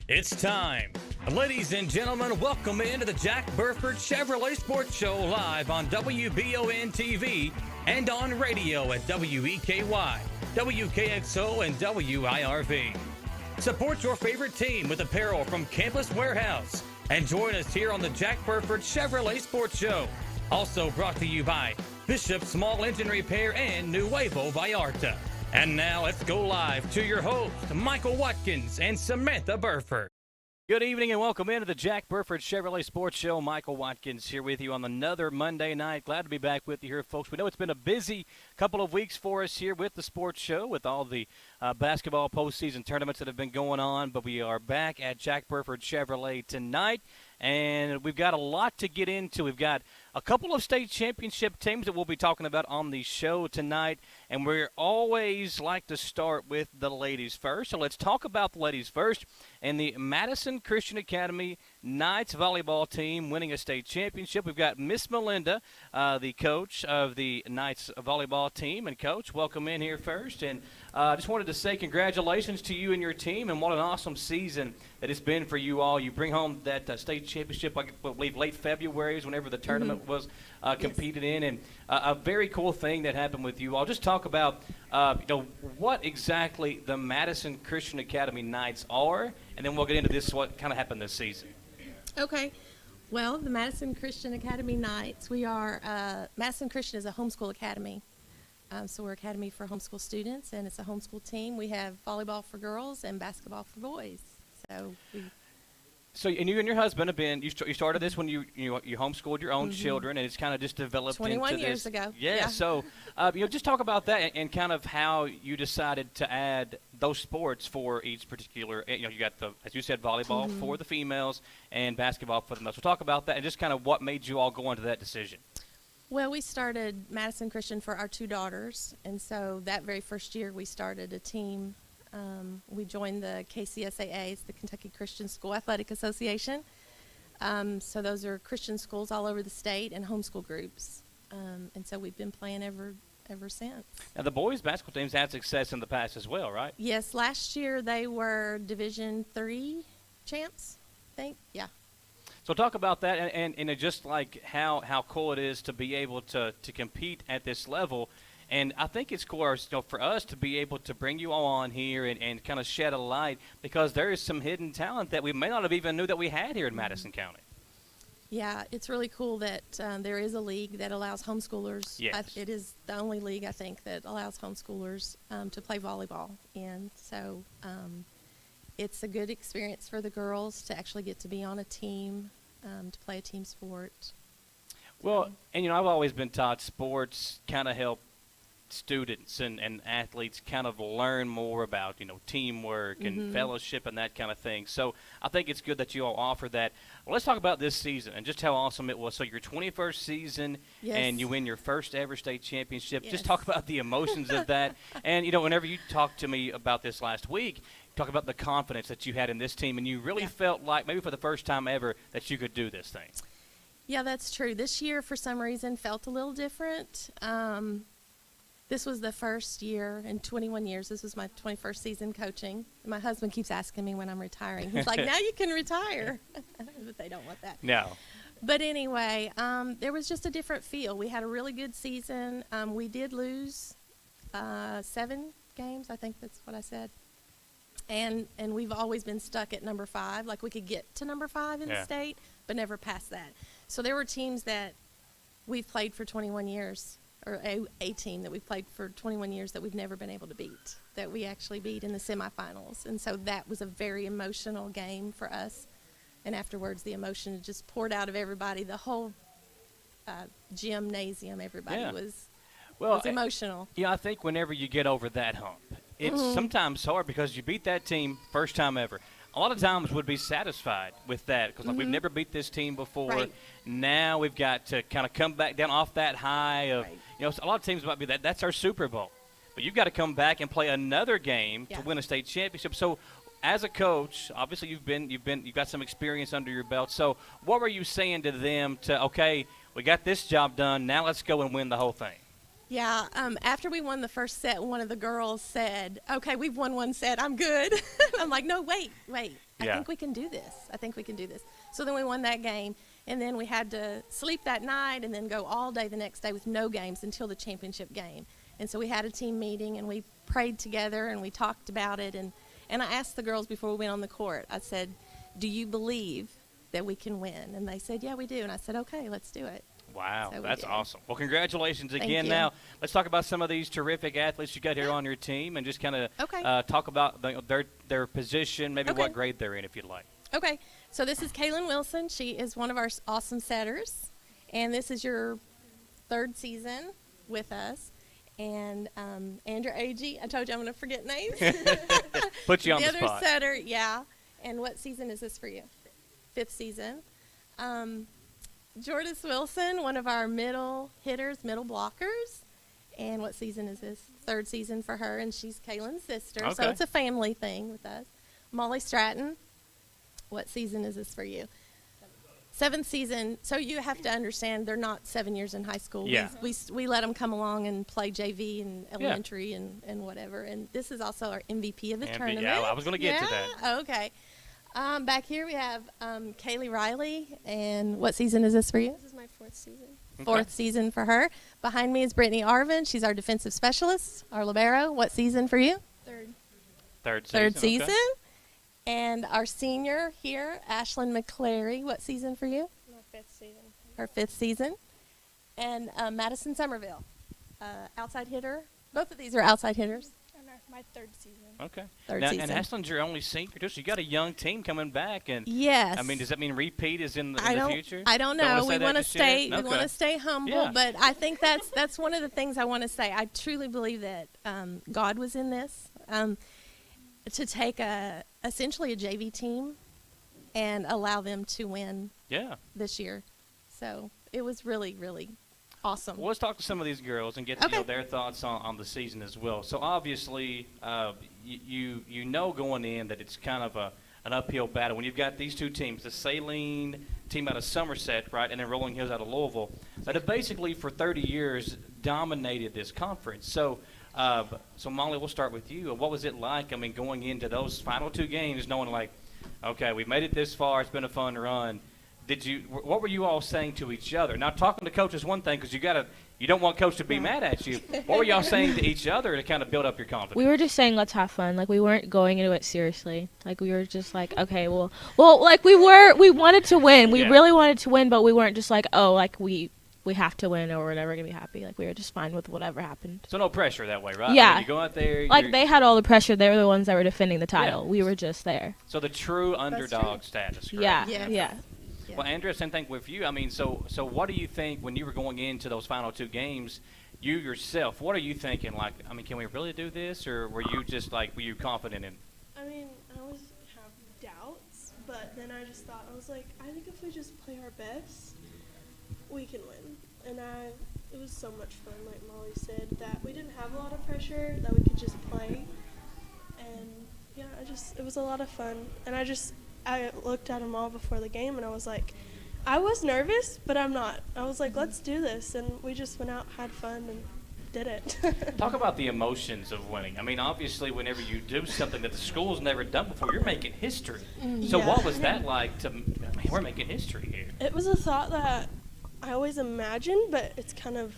It's time. Ladies and gentlemen, welcome into the Jack Burford Chevrolet Sports Show live on WBON TV and on radio at WEKY, WKXO, and WIRV. Support your favorite team with apparel from Campus Warehouse and join us here on the Jack Burford Chevrolet Sports Show. Also brought to you by Bishop Small Engine Repair and Nuevo Vallarta. And now let's go live to your host, Michael Watkins and Samantha Burford. Good evening and welcome into the Jack Burford Chevrolet Sports Show. Michael Watkins here with you on another Monday night. Glad to be back with you here, folks. We know it's been a busy couple of weeks for us here with the sports show, with all the basketball postseason tournaments that have been going on. But we are back at Jack Burford Chevrolet tonight, and we've got a lot to get into. We've got a couple of state championship teams that we'll be talking about on the show tonight, and we always like to start with the ladies first. So let's talk about the ladies first. And the Madison Christian Academy Knights volleyball team winning a state championship. We've got Miss Melinda, the coach of the Knights volleyball team. And, Coach, welcome in here first. And I just wanted to say congratulations to you and your team, and what an awesome season that it's been for you all. You bring home that state championship, I believe, late February is whenever the tournament was competed in. And a very cool thing that happened with you all. Just talk about, what exactly the Madison Christian Academy Knights are, and then we'll get into this, what kind of happened this season. Okay. Well, the Madison Christian Academy Knights, we are, Madison Christian is a homeschool academy. So we're academy for homeschool students, and it's a homeschool team. We have volleyball for girls and basketball for boys. So and you and your husband have been, you started this when you homeschooled your own children, and it's kind of just developed 21 into years this. ago. Yeah. So, just talk about that and kind of how you decided to add those sports for each particular, you got the, as you said, volleyball for the females and basketball for the males. So talk about that and just kind of what made you all go into that decision. Well, we started Madison Christian for our two daughters, and so that very first year we started a team. We joined the KCSAA, it's the Kentucky Christian School Athletic Association. So those are Christian schools all over the state and homeschool groups. And so we've been playing ever since. Now, the boys' basketball teams had success in the past as well, right? Yes, last year they were Division III champs, I think. Yeah. So talk about that and just like how cool it is to be able to compete at this level. And I think it's cool for us to be able to bring you all on here and kind of shed a light, because there is some hidden talent that we may not have even knew that we had here in Madison County. Yeah, it's really cool that there is a league that allows homeschoolers. Yes. It is the only league, I think, that allows homeschoolers to play volleyball. And so it's a good experience for the girls to actually get to be on a team, to play a team sport. Well, and I've always been taught sports kind of help students and athletes kind of learn more about teamwork and fellowship and that kind of thing. So I think it's good that you all offer that. Well, let's talk about this season and just how awesome it was. So your 21st season, and you win your first ever state championship. Just talk about the emotions of that. And whenever you talked to me about this last week, talk about the confidence that you had in this team, and you really felt like maybe for the first time ever that you could do this thing. Yeah, that's true. This year, for some reason, felt a little different. This was the first year in 21 years. This was my 21st season coaching. My husband keeps asking me when I'm retiring. He's like, now you can retire. But they don't want that. No. But anyway, there was just a different feel. We had a really good season. We did lose 7 games. I think that's what I said. And we've always been stuck at number 5. Like, we could get to number 5 in the state, but never past that. So there were teams that we've played for 21 years, or a team that we've played for 21 years that we've never been able to beat, that we actually beat in the semifinals. And so that was a very emotional game for us. And afterwards, the emotion just poured out of everybody. The whole gymnasium, everybody was emotional. Yeah, I think whenever you get over that hump, it's sometimes hard because you beat that team first time ever. A lot of times would be satisfied with that because we've never beat this team before. Right. Now we've got to kind of come back down off that high of, a lot of teams might be that's our Super Bowl. But you've got to come back and play another game to win a state championship. So as a coach, obviously you've got some experience under your belt. So what were you saying to them okay, we got this job done, now let's go and win the whole thing? Yeah, after we won the first set, one of the girls said, okay, we've won one set, I'm good. I'm like, no, wait. I think we can do this. So then we won that game, and then we had to sleep that night and then go all day the next day with no games until the championship game. And so we had a team meeting, and we prayed together, and we talked about it. And I asked the girls before we went on the court, I said, do you believe that we can win? And they said, yeah, we do. And I said, okay, let's do it. Wow, So that's awesome. Well, congratulations Thank again. you. Now, let's talk about some of these terrific athletes you got here on your team and just kind of talk about their position, maybe what grade they're in, if you'd like. Okay, so this is Kaylin Wilson. She is one of our awesome setters, and this is your third season with us. And Andrea Agee, I told you I'm going to forget names. Put you on the spot. The other setter, yeah. And what season is this for you? Fifth season. Jordis Wilson, one of our middle hitters, middle blockers. And what season is this? Third season for her, and she's Kaylin's sister. So it's a family thing with us. Molly Stratton, what season is this for you? Seventh season. So you have to understand they're not 7 years in high school. Yeah. We let them come along and play JV and elementary and whatever. And this is also our MVP of the tournament. Yeah, I was going to get to that. Okay. Back here we have Kaylee Riley, and what season is this for you? This is my fourth season. Fourth season for her. Behind me is Brittany Arvin. She's our defensive specialist, our libero. What season for you? Third. Third season. And our senior here, Ashlyn McClary. What season for you? My fifth season. Her fifth season. And Madison Somerville, outside hitter. Both of these are outside hitters. My third season. Okay. Third now, season. And Ashlyn's your only senior, too, so you got a young team coming back. And Yes. I mean, does that mean repeat is in the future? I don't know. We want to stay. Okay. We want to stay humble, but I think that's one of the things I want to say. I truly believe that God was in this to take essentially a JV team and allow them to win. This year. So it was really, really awesome. Well, let's talk to some of these girls and get their thoughts on the season as well. So obviously, you know going in that it's kind of an uphill battle when you've got these two teams, the Saline team out of Somerset, right, and then Rolling Hills out of Louisville, that have basically for 30 years dominated this conference. So, Molly, we'll start with you. What was it like? I mean, going into those final two games, knowing like, okay, we've made it this far. It's been a fun run. What were you all saying to each other? Now, talking to coach is one thing because you don't want coach to be mad at you. What were y'all saying to each other to kind of build up your confidence? We were just saying let's have fun. Like we weren't going into it seriously. Like we were just like, okay, well, like we wanted to win. We really wanted to win, but we weren't just like, oh, like we have to win or we're never gonna be happy. Like we were just fine with whatever happened. So no pressure that way, right? Yeah. I mean, you go out there. Like they had all the pressure. They were the ones that were defending the title. Yeah. We were just there. So the true underdog status, correct? Yeah. Yes. Yeah. Well, Andrea, same thing with you. I mean, so what do you think when you were going into those final two games, you yourself, what are you thinking? Like, I mean, can we really do this? Or were you just like, were you confident in? I mean, I always have doubts, but then I just thought, I was like, I think if we just play our best, we can win. And it was so much fun, like Molly said, that we didn't have a lot of pressure, that we could just play. And yeah, it was a lot of fun. And I looked at them all before the game, and I was like, I was nervous, but I'm not. I was like, let's do this. And we just went out, had fun, and did it. Talk about the emotions of winning. I mean, obviously, whenever you do something that the school's never done before, you're making history. So what was that like we're making history here? It was a thought that I always imagined, but it's kind of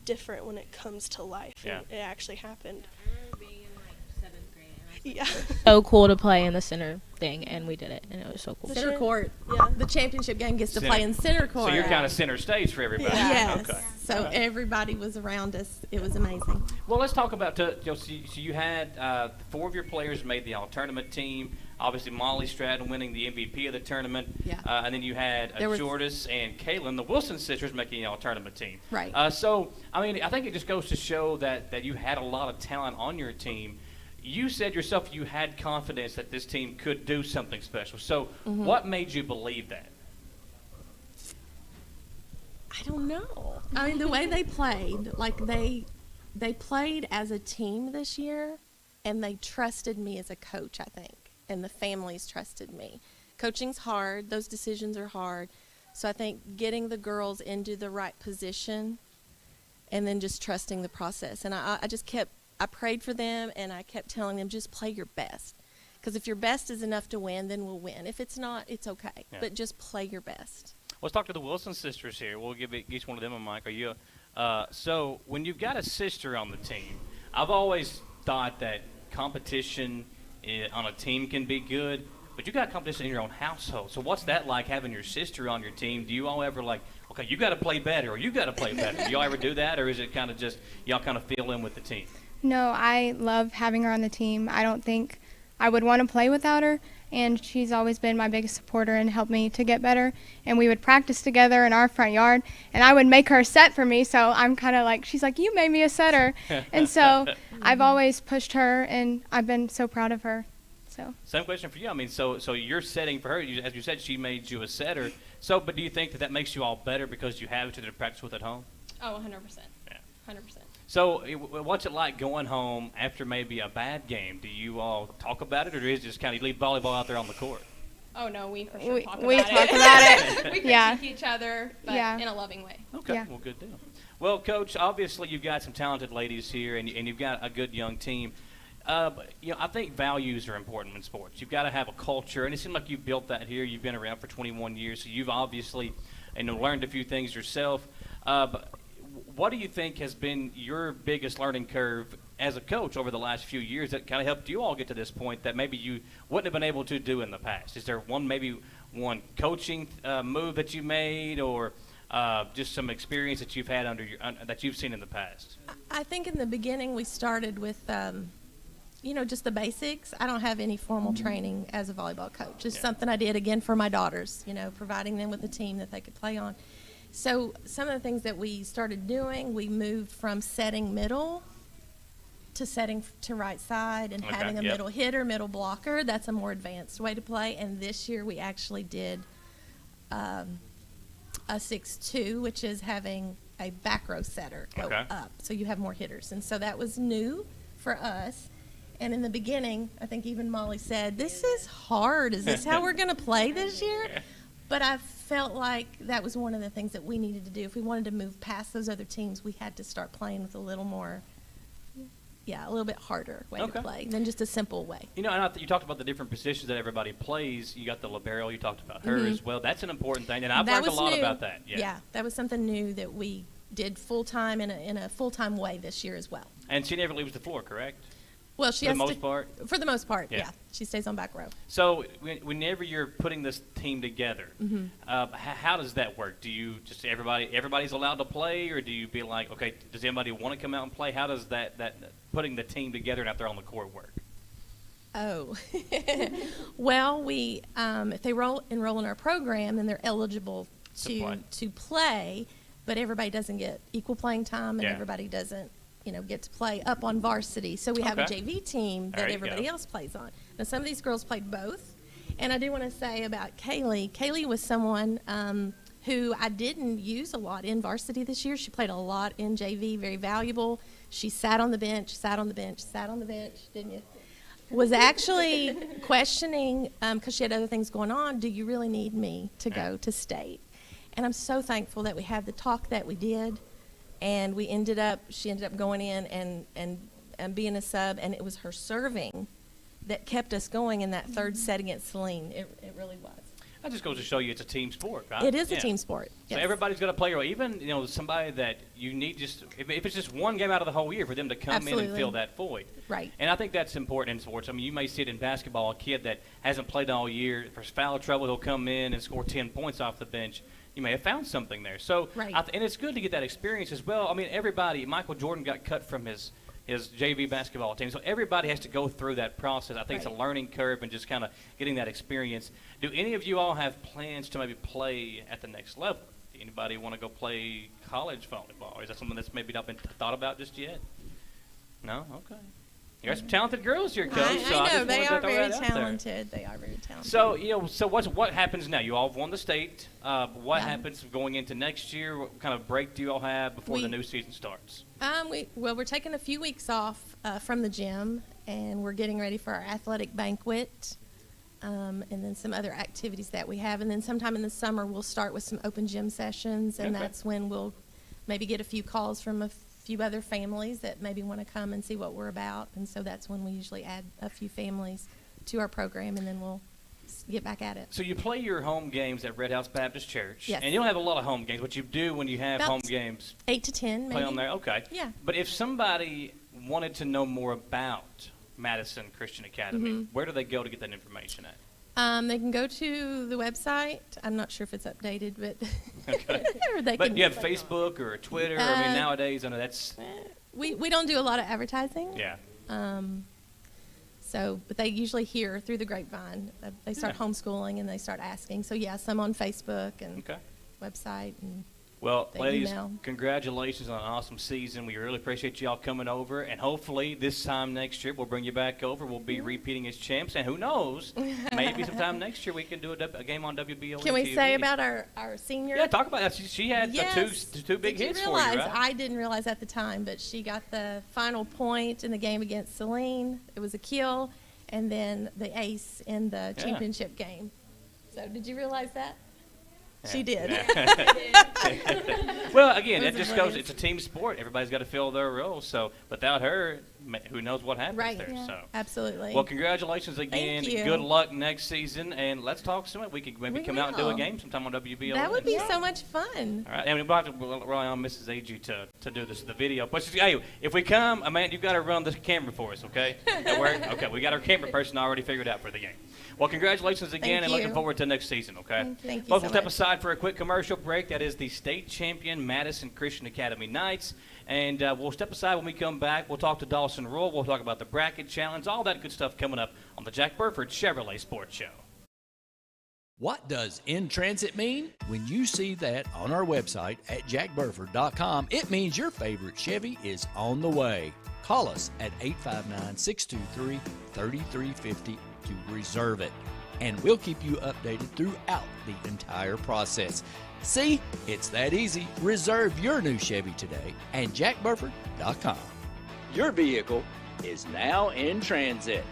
different when it comes to life. Yeah. And it actually happened. I remember being in like 7th grade. And Yeah. So cool to play in the center thing, and we did it, and it was so cool. Center court. Yeah. The championship game gets to play in center court. So you're kind of center stage for everybody. Yes. Okay. So everybody was around us. It was amazing. Well, let's talk about so you had 4 of your players made the all-tournament team. Obviously, Molly Stratton winning the MVP of the tournament. Yeah. And then you had Jordis and Kaylin, the Wilson sisters, making the all-tournament team. Right. So, I mean, I think it just goes to show that you had a lot of talent on your team. You said yourself you had confidence that this team could do something special. So what made you believe that? I don't know. I mean, the way they played, like they played as a team this year, and they trusted me as a coach, I think, and the families trusted me. Coaching's hard. Those decisions are hard. So I think getting the girls into the right position and then just trusting the process. And I prayed for them, and I kept telling them, just play your best. Because if your best is enough to win, then we'll win. If it's not, it's okay. Yeah. But just play your best. Let's talk to the Wilson sisters here. We'll give each one of them a mic. Are you? So when you've got a sister on the team, I've always thought that competition on a team can be good, but you got competition in your own household. So what's that like, having your sister on your team? Do you all ever like, okay, you got to play better, or you got to play better? Do y'all ever do that, or is it kind of just y'all kind of fill in with the team? No, I love having her on the team. I don't think I would want to play without her, and she's always been my biggest supporter and helped me to get better. And we would practice together in our front yard, and I would make her a set for me, so I'm kind of like, she's like, you made me a setter. And so I've always pushed her, and I've been so proud of her. So same question for you. I mean, so you're setting for her. As you said, she made you a setter. So, but do you think that makes you all better because you have each other to practice with at home? Oh, 100%. Yeah. 100%. So what's it like going home after maybe a bad game? Do you all talk about it, or is it just kind of leave volleyball out there on the court? Oh, no, we for sure talk about it. We talk about it. We Yeah. critique each other, but Yeah. in a loving way. Okay, Yeah. well, good deal. Well, Coach, obviously you've got some talented ladies here, and you've got a good young team. But, I think values are important in sports. You've got to have a culture, and it seems like you've built that here. You've been around for 21 years, so you've obviously learned a few things yourself. But what do you think has been your biggest learning curve as a coach over the last few years that kind of helped you all get to this point that maybe you wouldn't have been able to do in the past? Is there one coaching move that you made, or just some experience that you've had that you've seen in the past? I think in the beginning we started with, just the basics. I don't have any formal training as a volleyball coach. It's something I did, again, for my daughters, providing them with a team that they could play on. So some of the things that we started doing, we moved from setting middle to setting to right side and having a middle hitter, middle blocker. That's a more advanced way to play. And this year we actually did a 6-2, which is having a back row setter go up. So you have more hitters. And so that was new for us. And in the beginning, I think even Molly said, this is hard. Is this how we're going to play this year? But I felt like that was one of the things that we needed to do. If we wanted to move past those other teams, we had to start playing with a little bit harder way to play than just a simple way. And you talked about the different positions that everybody plays. You got the libero. You talked about her as well. That's an important thing, and I've learned a lot about that. Yeah, that was something new that we did full-time in a full-time way this year as well. And she never leaves the floor, correct? Well, she for the most part? For the most part, yeah. She stays on back row. So whenever you're putting this team together, how does that work? Do you just everybody's allowed to play, or do you be like, okay, does anybody want to come out and play? How does that putting the team together and out there on the court work? Oh, well, we if they enroll in our program, then they're eligible to play, but everybody doesn't get equal playing time, and everybody doesn't get to play up on varsity. So we have a JV team that everybody else plays on. Now, some of these girls played both. And I do want to say about Kaylee. Kaylee was someone who I didn't use a lot in varsity this year. She played a lot in JV, very valuable. She sat on the bench, didn't you? Was actually questioning, because she had other things going on, do you really need me to go to state? And I'm so thankful that we had the talk that we did. And she ended up going in and being a sub, and it was her serving that kept us going in that third set against Celine. It really was. That just goes to show you it's a team sport, right? It is a team sport. So everybody's got to play a role. Even somebody that you need if it's just one game out of the whole year for them to come in and fill that void. Right. And I think that's important in sports. I mean, you may see it in basketball, a kid that hasn't played all year, if there's foul trouble, he'll come in and score 10 points off the bench. You may have found something there. So, and it's good to get that experience as well. I mean, Michael Jordan got cut from his JV basketball team. So everybody has to go through that process. I think it's a learning curve and just kind of getting that experience. Do any of you all have plans to maybe play at the next level? Do anybody want to go play college volleyball? Or is that something that's maybe not been thought about just yet? No? Okay. You got some talented girls here, Coach. I know. They are very talented. They are very talented. So, what happens now? You all have won the state. What happens going into next year? What kind of break do you all have before the new season starts? We're taking a few weeks off from the gym, and we're getting ready for our athletic banquet, and then some other activities that we have. And then sometime in the summer, we'll start with some open gym sessions, and that's when we'll maybe get a few calls from a few other families that maybe want to come and see what we're about. And so that's when we usually add a few families to our program, and then we'll get back at it. So you play your home games at Red House Baptist Church. Yes. And you don't have a lot of home games. What you do when you have About home games, 8 to 10, maybe. play on there? Okay. Yeah. But if somebody wanted to know more about Madison Christian Academy, where do they go to get that information at? They can go to the website. I'm not sure if it's updated, but Okay. or they But can, you have Facebook or Twitter? I mean, nowadays, I know that's, we don't do a lot of advertising. yeah. But they usually hear through the grapevine. They start homeschooling and they start asking. So yeah, some on Facebook and Okay. website and Well, they ladies, email. congratulations on an awesome season. We really appreciate y'all coming over, and hopefully this time next year we'll bring you back over. We'll be repeating as champs, and who knows, maybe sometime next year we can do a game on WBO. Can we say about our senior? Yeah, talk about that. She had Yes. two big Did hits you for realize, you, right? I didn't realize at the time, but she got the final point in the game against Celine. It was a kill, and then the ace in the championship game. So did you realize that? She did. Well, again, it Those are just goes, brilliant. it's a team sport. Everybody's got to fill their role. So without her, who knows what happens Right. there. Yeah. So. Absolutely. Well, congratulations again. Thank you. Good luck next season, and let's talk some. We could maybe We come out and do a will. game sometime on WBO. That would be so much fun. All right, and we'll have to rely on Mrs. Agee to do the video. But hey, if we come, Amanda, you've got to run the camera for us, okay? That work? Okay, we got our camera person already figured out for the game. Well, congratulations again, Thank and you. looking forward to next season, okay? Thank you Folks, so we'll step much. aside for a quick commercial break. That is the state champion Madison Christian Academy Knights. And we'll step aside when we come back. We'll talk to Dawson Rule. We'll talk about the bracket challenge, all that good stuff coming up on the Jack Burford Chevrolet Sports Show. What does in transit mean? When you see that on our website at jackburford.com, it means your favorite Chevy is on the way. Call us at 859-623-3350 to reserve it, and we'll keep you updated throughout the entire process. See, it's that easy. Reserve your new Chevy today at jackburford.com. Your vehicle is now in transit.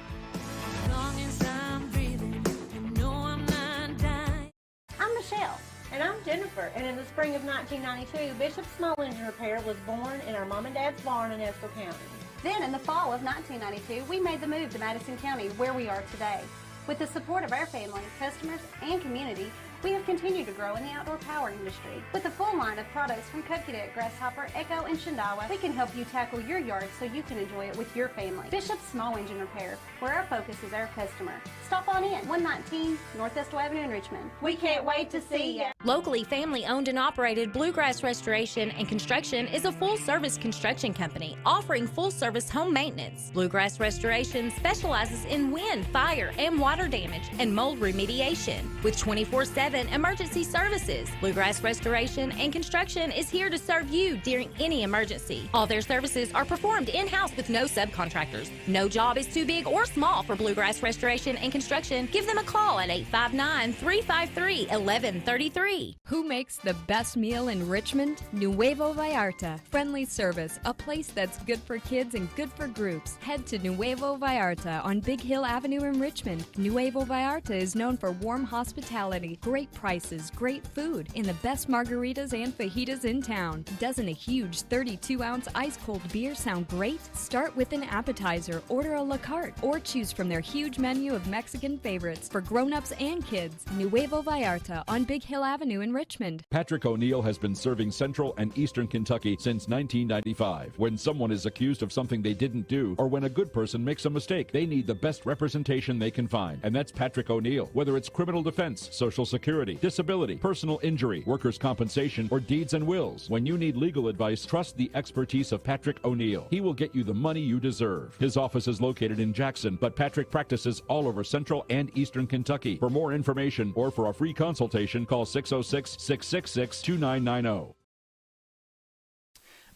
I'm Michelle. And I'm Jennifer. And in the spring of 1992, Bishop Small Engine Repair was born in our mom and dad's barn in Estill County. Then in the fall of 1992, we made the move to Madison County, where we are today. With the support of our family, customers, and community, we have continued to grow in the outdoor power industry. With a full line of products from Coquedet, Grasshopper, Echo, and Shindawa, we can help you tackle your yard so you can enjoy it with your family. Bishop Small Engine Repair, where our focus is our customer. Stop on in, 119 North Estill Avenue in Richmond. We can't wait to see you. Locally family-owned and operated Bluegrass Restoration and Construction is a full-service construction company offering full-service home maintenance. Bluegrass Restoration specializes in wind, fire, and water damage and mold remediation with 24/7 emergency services. Bluegrass Restoration and Construction is here to serve you during any emergency. All their services are performed in-house with no subcontractors. No job is too big or small for Bluegrass Restoration and Construction. Give them a call at 859-353-1133. Who makes the best meal in Richmond? Nuevo Vallarta. Friendly service, a place that's good for kids and good for groups. Head to Nuevo Vallarta on Big Hill Avenue in Richmond. Nuevo Vallarta is known for warm hospitality, great prices, great food, and the best margaritas and fajitas in town. Doesn't a huge 32-ounce ice-cold beer sound great? Start with an appetizer, order a la carte, or choose from their huge menu of Mexican favorites for grown-ups and kids. Nuevo Vallarta on Big Hill Avenue in Richmond. Patrick O'Neill has been serving Central and Eastern Kentucky since 1995. When someone is accused of something they didn't do, or when a good person makes a mistake, they need the best representation they can find. And that's Patrick O'Neill. Whether it's criminal defense, Social Security, disability, personal injury, workers' compensation, or deeds and wills. When you need legal advice, trust the expertise of Patrick O'Neill. He will get you the money you deserve. His office is located in Jackson, but Patrick practices all over Central and Eastern Kentucky. For more information or for a free consultation, call 606-666-2990.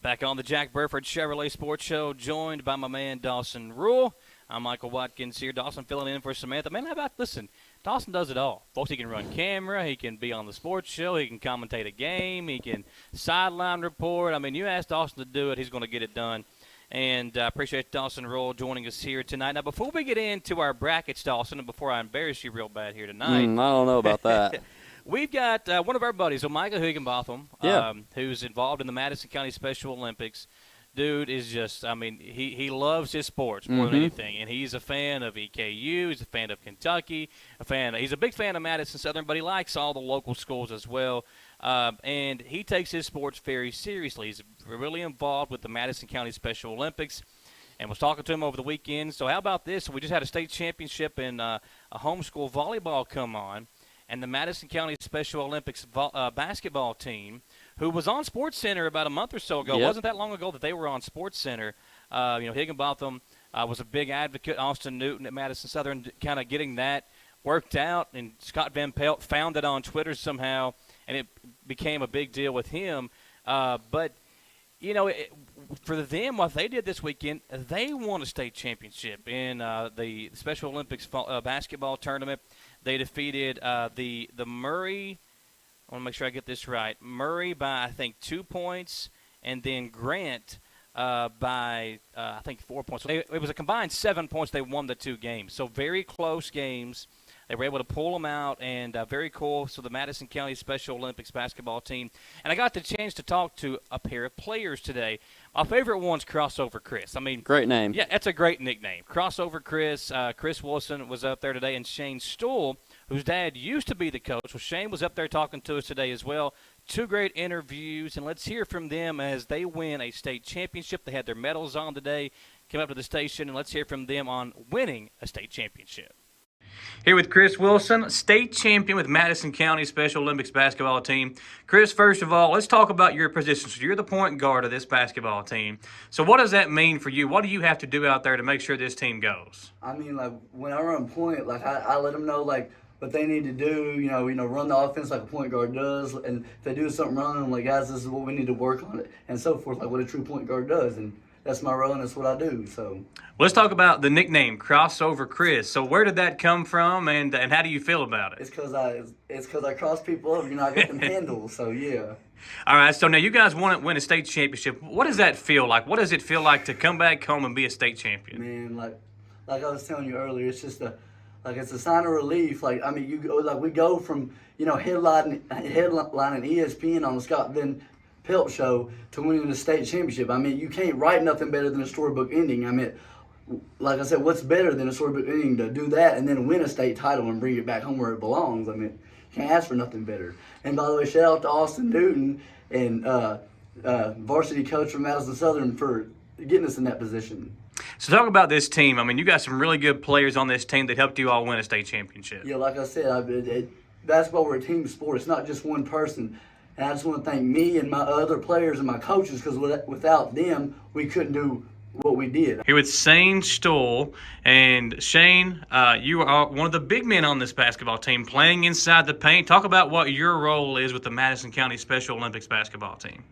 Back on the Jack Burford Chevrolet Sports Show, joined by my man Dawson Rule. I'm Michael Watkins here. Dawson filling in for Samantha. Man, how about, listen, Dawson does it all. Folks, he can run camera, he can be on the sports show, he can commentate a game, he can sideline report. I mean, you ask Dawson to do it, he's going to get it done. And I appreciate Dawson Roll joining us here tonight. Now, before we get into our brackets, Dawson, and before I embarrass you real bad here tonight. I don't know about that. We've got one of our buddies, Micah Higginbotham, who's involved in the Madison County Special Olympics. Dude is just, I mean, he loves his sports more than anything, and he's a fan of EKU, he's a fan of Kentucky, he's a big fan of Madison Southern, but he likes all the local schools as well, and he takes his sports very seriously. He's really involved with the Madison County Special Olympics, and was talking to him over the weekend. So how about this? We just had a state championship in a homeschool volleyball come on, and the Madison County Special Olympics basketball team, who was on SportsCenter about a month or so ago. It wasn't that long ago that they were on SportsCenter. Higginbotham was a big advocate. Austin Newton at Madison Southern kind of getting that worked out, and Scott Van Pelt found it on Twitter somehow, and it became a big deal with him. But, for them, what they did this weekend, they won a state championship in the Special Olympics basketball tournament. They defeated the Murray – I want to make sure I get this right. Murray by, I think, 2 points, and then Grant by, I think, 4 points. So it was a combined 7 points. They won the 2 games. So very close games. They were able to pull them out, and very cool. So the Madison County Special Olympics basketball team. And I got the chance to talk to a pair of players today. My favorite one's Crossover Chris. I mean, great name. Yeah, that's a great nickname. Crossover Chris. Chris Wilson was up there today, and Shane Stool, whose dad used to be the coach. Well, Shane was up there talking to us today as well. 2 great interviews, and let's hear from them as they win a state championship. They had their medals on today, came up to the station, and let's hear from them on winning a state championship. Here with Chris Wilson, state champion with Madison County Special Olympics basketball team. Chris, first of all, let's talk about your position. So you're the point guard of this basketball team. So what does that mean for you? What do you have to do out there to make sure this team goes? I mean, like, when I run point, like, I let them know, like, what they need to do, run the offense like a point guard does. And if they do something wrong, I'm like, guys, this is what we need to work on it, and so forth, like what a true point guard does. And that's my role, and that's what I do. So let's talk about the nickname Crossover Chris. So where did that come from, and how do you feel about it? It's because I cross people up. I got them handles. So yeah. All right. So now you guys win a state championship. What does that feel like? What does it feel like to come back home and be a state champion? Man, like I was telling you earlier, it's just it's a sign of relief. Like, I mean, we go from headlining ESPN on the Scott Van Pelt show to winning the state championship. I mean, you can't write nothing better than a storybook ending. I mean, like I said, what's better than a storybook ending to do that and then win a state title and bring it back home where it belongs? I mean, you can't ask for nothing better. And by the way, shout out to Austin Newton and varsity coach from Madison Southern for getting us in that position. So talk about this team. I mean, you got some really good players on this team that helped you all win a state championship. Yeah, like I said, basketball, we're a team sport. It's not just one person. And I just want to thank me and my other players and my coaches, because without them, we couldn't do what we did. Here with Shane Stoll. And Shane, you are one of the big men on this basketball team, playing inside the paint. Talk about what your role is with the Madison County Special Olympics basketball team.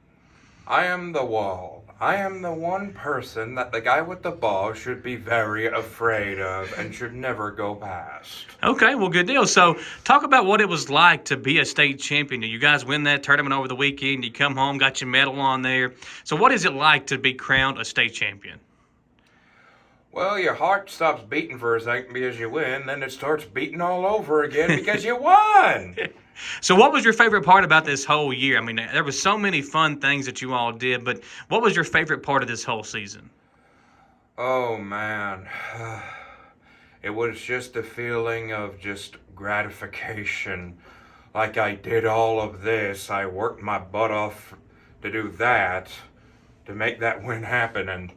I am the wall. I am the one person that the guy with the ball should be very afraid of and should never go past. Okay, well, good deal. So talk about what it was like to be a state champion. You guys win that tournament over the weekend. You come home, got your medal on there. So what is it like to be crowned a state champion? Well, your heart stops beating for a second because you win, then it starts beating all over again because you won. So what was your favorite part about this whole year? I mean, there was so many fun things that you all did, but what was your favorite part of this whole season? Oh, man. It was just a feeling of just gratification. Like I did all of this. I worked my butt off to do that, to make that win happen, and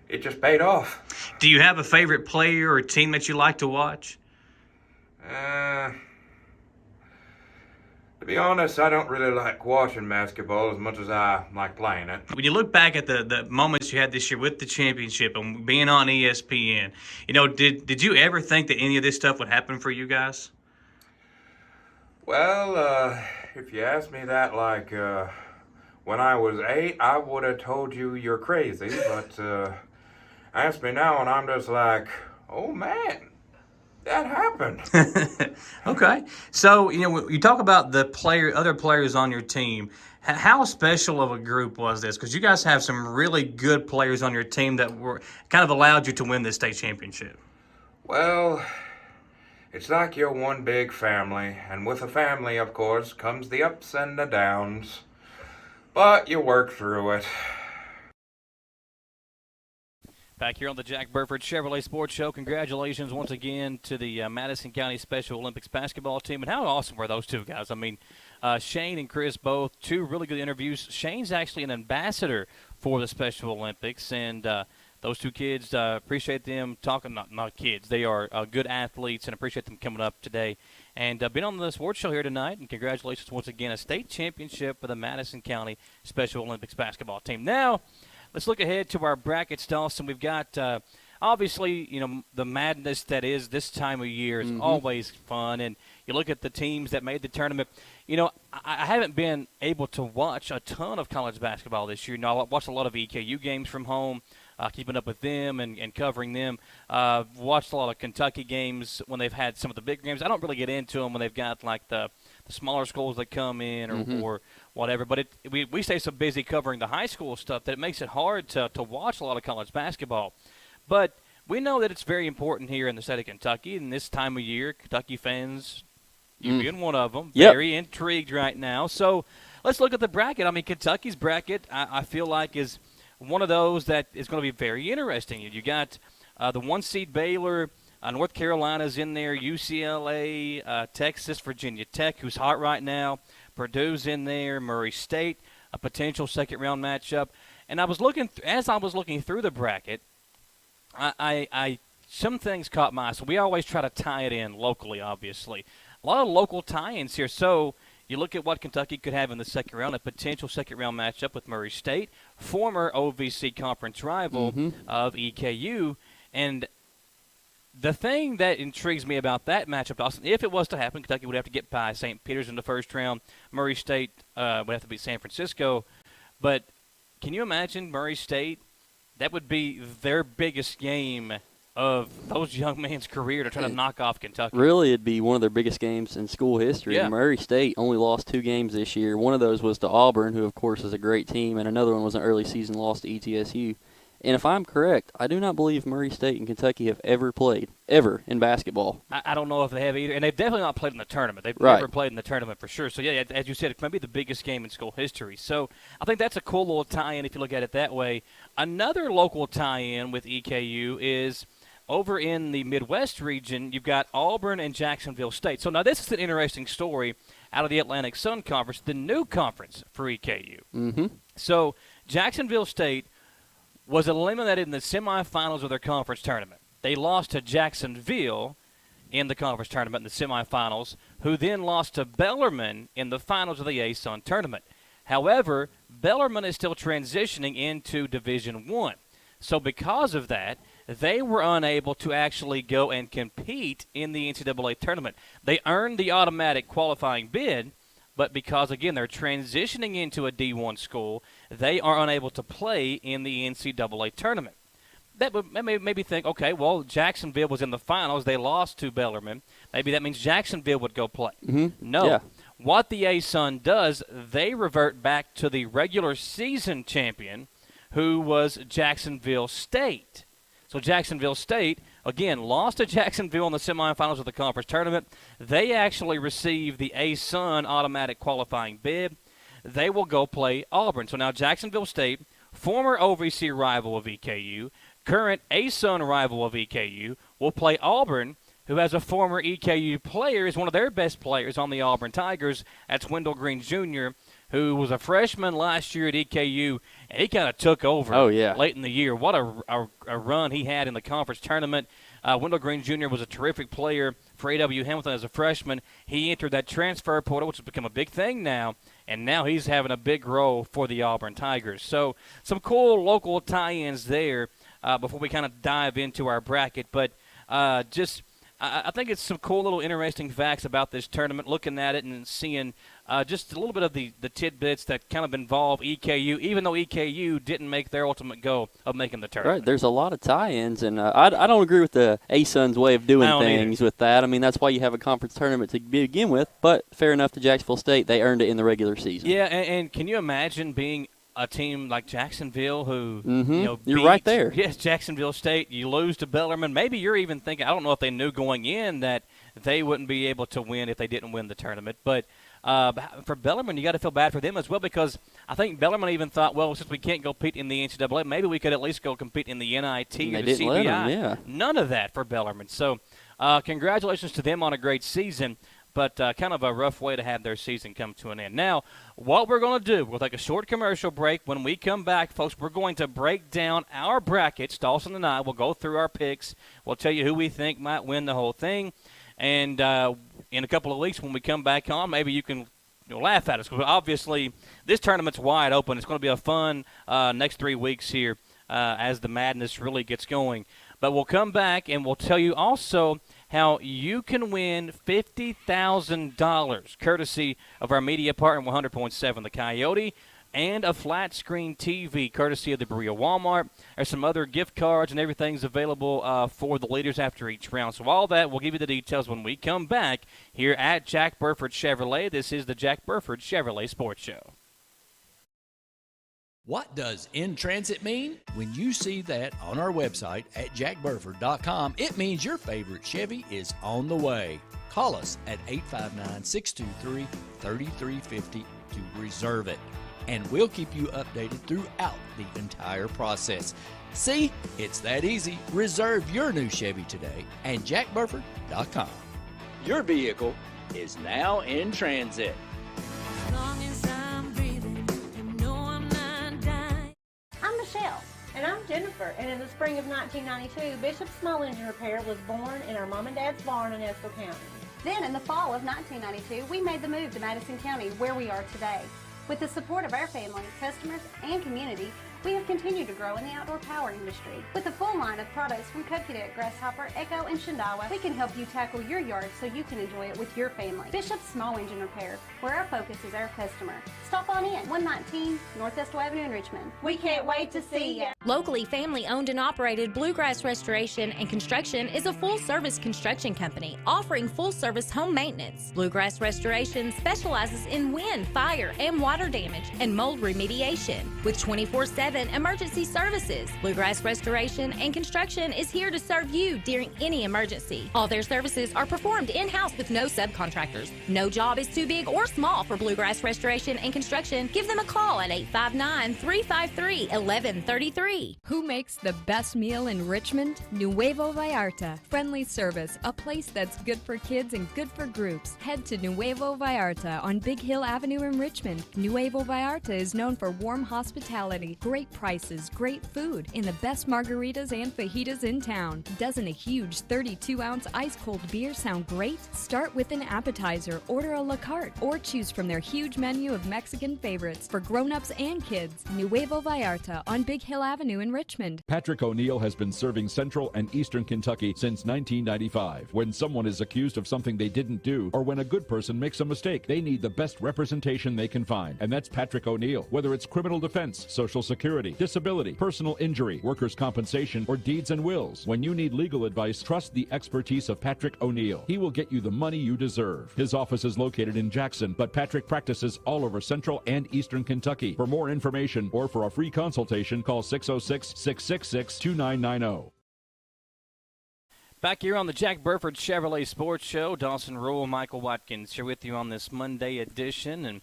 it just paid off. Do you have a favorite player or team that you like to watch? To be honest, I don't really like watching basketball as much as I like playing it. When you look back at the moments you had this year with the championship and being on ESPN, did you ever think that any of this stuff would happen for you guys? Well, if you asked me that when I was 8, I would have told you you're crazy, but ask me now and I'm just like, oh man, that happened. Okay. So, you talk about the other players on your team. How special of a group was this? Because you guys have some really good players on your team that were kind of allowed you to win this state championship. Well, It's like you're one big family, and with a family, of course, comes the ups and the downs. But you work through it. Back here on the Jack Burford Chevrolet Sports Show, congratulations once again to the Madison County Special Olympics basketball team. And how awesome were those two guys? I mean, Shane and Chris both, two really good interviews. Shane's actually an ambassador for the Special Olympics, and those two kids, appreciate them talking, not kids, they are good athletes, and appreciate them coming up today. And been on the sports show here tonight, and congratulations once again, a state championship for the Madison County Special Olympics basketball team. Now, let's look ahead to our brackets, Dawson. We've got, obviously, the madness that is this time of year is always fun. And you look at the teams that made the tournament. I haven't been able to watch a ton of college basketball this year. I watched a lot of EKU games from home, keeping up with them and covering them. Watched a lot of Kentucky games when they've had some of the big games. I don't really get into them when they've got, like, the smaller schools that come in or whatever. But we stay so busy covering the high school stuff that it makes it hard to watch a lot of college basketball. But we know that it's very important here in the state of Kentucky. And this time of year, Kentucky fans, you being one of them, very intrigued right now. So let's look at the bracket. I mean, Kentucky's bracket, I feel like, is one of those that is going to be very interesting. You got the 1 seed Baylor, North Carolina's in there, UCLA, Texas, Virginia Tech, who's hot right now. Purdue's in there, Murray State, a potential second-round matchup. And as I was looking through the bracket, I some things caught my eye. So we always try to tie it in locally, obviously. A lot of local tie-ins here. So you look at what Kentucky could have in the second round, a potential second-round matchup with Murray State, former OVC conference rival of EKU. And the thing that intrigues me about that matchup, Dawson, if it was to happen, Kentucky would have to get by St. Peter's in the first round. Murray State would have to beat San Francisco. But can you imagine Murray State? That would be their biggest game of those young men's career to try to knock off Kentucky. Really, it'd be one of their biggest games in school history. Yeah. Murray State only lost 2 games this year. One of those was to Auburn, who, of course, is a great team, and another one was an early season loss to ETSU. And if I'm correct, I do not believe Murray State and Kentucky have ever played, ever, in basketball. I don't know if they have either. And they've definitely not played in the tournament. They've never played in the tournament for sure. So, yeah, as you said, it might be the biggest game in school history. So I think that's a cool little tie-in if you look at it that way. Another local tie-in with EKU is over in the Midwest region, you've got Auburn and Jacksonville State. So now this is an interesting story out of the Atlantic Sun Conference, the new conference for EKU. So Jacksonville State was eliminated in the semifinals of their conference tournament. They lost to Jacksonville in the conference tournament in the semifinals, who then lost to Bellarmine in the finals of the ASUN tournament. However, Bellarmine is still transitioning into Division I. So because of that, they were unable to actually go and compete in the NCAA tournament. They earned the automatic qualifying bid, but because, again, they're transitioning into a D1 school, they are unable to play in the NCAA tournament. That would maybe think, okay, well, Jacksonville was in the finals. They lost to Bellarmine. Maybe that means Jacksonville would go play. No. Yeah. What the ASUN does, they revert back to the regular season champion, who was Jacksonville State. So Jacksonville State, again, lost to Jacksonville in the semifinals of the conference tournament. They actually received the ASUN automatic qualifying bid. They will go play Auburn. So now Jacksonville State, former OVC rival of EKU, current ASUN rival of EKU, will play Auburn, who has a former EKU player, is one of their best players on the Auburn Tigers. That's Wendell Green Jr., who was a freshman last year at EKU, and he kind of took over late in the year. What a run he had in the conference tournament. Wendell Green Jr. was a terrific player for A.W. Hamilton as a freshman. He entered that transfer portal, which has become a big thing now, and now he's having a big role for the Auburn Tigers. So some cool local tie-ins there before we kind of dive into our bracket. But I think it's some cool little interesting facts about this tournament, looking at it and seeing just a little bit of the tidbits that kind of involve EKU, even though EKU didn't make their ultimate goal of making the tournament. Right, there's a lot of tie-ins, and I don't agree with the ASUN's way of doing things with that. I mean, that's why you have a conference tournament to begin with, but fair enough to Jacksonville State, they earned it in the regular season. Yeah, and can you imagine being a team like Jacksonville who, you're right there. Yes, Jacksonville State, you lose to Bellarmine. Maybe you're even thinking, I don't know if they knew going in that they wouldn't be able to win if they didn't win the tournament. But for Bellarmine, you got to feel bad for them as well, because I think Bellarmine even thought, well, since we can't compete in the NCAA, maybe we could at least go compete in the NIT or the CBI. Let them, yeah. None of that for Bellarmine. So congratulations to them on a great season, but kind of a rough way to have their season come to an end. Now, what we're going to do, we'll take a short commercial break. When we come back, folks, we're going to break down our brackets. Dawson and I will go through our picks. We'll tell you who we think might win the whole thing. And in a couple of weeks when we come back on, maybe you can laugh at us. Because obviously, this tournament's wide open. It's going to be a fun next 3 weeks here as the madness really gets going. But we'll come back and we'll tell you also how you can win $50,000 courtesy of our media partner 100.7 The Coyote, and a flat screen TV courtesy of the Berea Walmart. There's some other gift cards and everything's available for the leaders after each round. So all that, we'll give you the details when we come back here at Jack Burford Chevrolet. This is the Jack Burford Chevrolet Sports Show. What does in transit mean? When you see that on our website at jackburford.com, it means your favorite Chevy is on the way. Call us at 859-623-3350 to reserve it, and we'll keep you updated throughout the entire process. See, it's that easy. Reserve your new Chevy today at jackburford.com. Your vehicle is now in transit. I'm Michelle. And I'm Jennifer. And in the spring of 1992, Bishop Small Engine Repair was born in our mom and dad's barn in Estill County. Then in the fall of 1992, we made the move to Madison County, where we are today. With the support of our family, customers, and community, we have continued to grow in the outdoor power industry. With a full line of products from Coquedet, Grasshopper, Echo, and Shindawa, we can help you tackle your yard so you can enjoy it with your family. Bishop Small Engine Repair, where our focus is our customer. Stop on in, 119 North Estill Avenue in Richmond. We can't wait to see you. Locally family-owned and operated Bluegrass Restoration and Construction is a full-service construction company offering full-service home maintenance. Bluegrass Restoration specializes in wind, fire, and water damage and mold remediation with 24/7 emergency services. Bluegrass Restoration and Construction is here to serve you during any emergency. All their services are performed in-house with no subcontractors. No job is too big or small for Bluegrass Restoration and Construction. Give them a call at 859-353-1133. Who makes the best meal in Richmond? Nuevo Vallarta. Friendly service, a place that's good for kids and good for groups. Head to Nuevo Vallarta on Big Hill Avenue in Richmond. Nuevo Vallarta is known for warm hospitality, great prices, great food, and the best margaritas and fajitas in town. Doesn't a huge 32-ounce ice-cold beer sound great? Start with an appetizer, order a la carte, or choose from their huge menu of Mexican favorites for grown-ups and kids. Nuevo Vallarta on Big Hill Avenue in Richmond. Patrick O'Neill has been serving Central and Eastern Kentucky since 1995. When someone is accused of something they didn't do, or when a good person makes a mistake, they need the best representation they can find. And that's Patrick O'Neill. Whether it's criminal defense, Social Security, disability, personal injury, workers' compensation, or deeds and wills. When you need legal advice, trust the expertise of Patrick O'Neill. He will get you the money you deserve. His office is located in Jackson, but Patrick practices all over Central and Eastern Kentucky. For more information or for a free consultation, call 606-666-2990. Back here on the Jack Burford Chevrolet Sports Show, Dawson Rule, Michael Watkins here with you on this Monday edition. And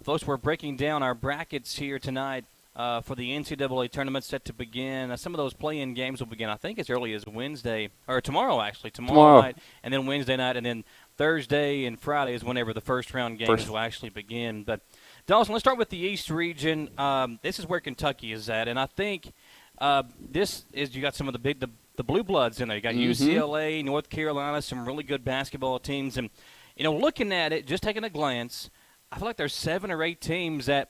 folks, we're breaking down our brackets here tonight for the NCAA tournament set to begin. Some of those play-in games will begin, I think, as early as Wednesday, or tomorrow, actually. Tomorrow night, and then Wednesday night, and then Thursday and Friday is whenever the first-round games will actually begin. But, Dawson, let's start with the East region. This is where Kentucky is at, and I think this is, you got some of the Blue Bloods in there. You got UCLA, North Carolina, some really good basketball teams. And, looking at it, just taking a glance, I feel like there's 7 or 8 teams that,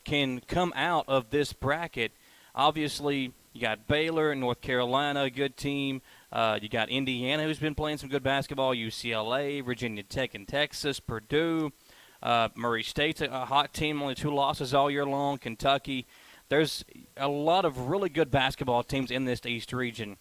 can come out of this bracket. Obviously, you got Baylor, North Carolina, a good team. You got Indiana, who's been playing some good basketball, UCLA, Virginia Tech and Texas, Purdue. Murray State's a hot team, only 2 losses all year long, Kentucky. There's a lot of really good basketball teams in this East region.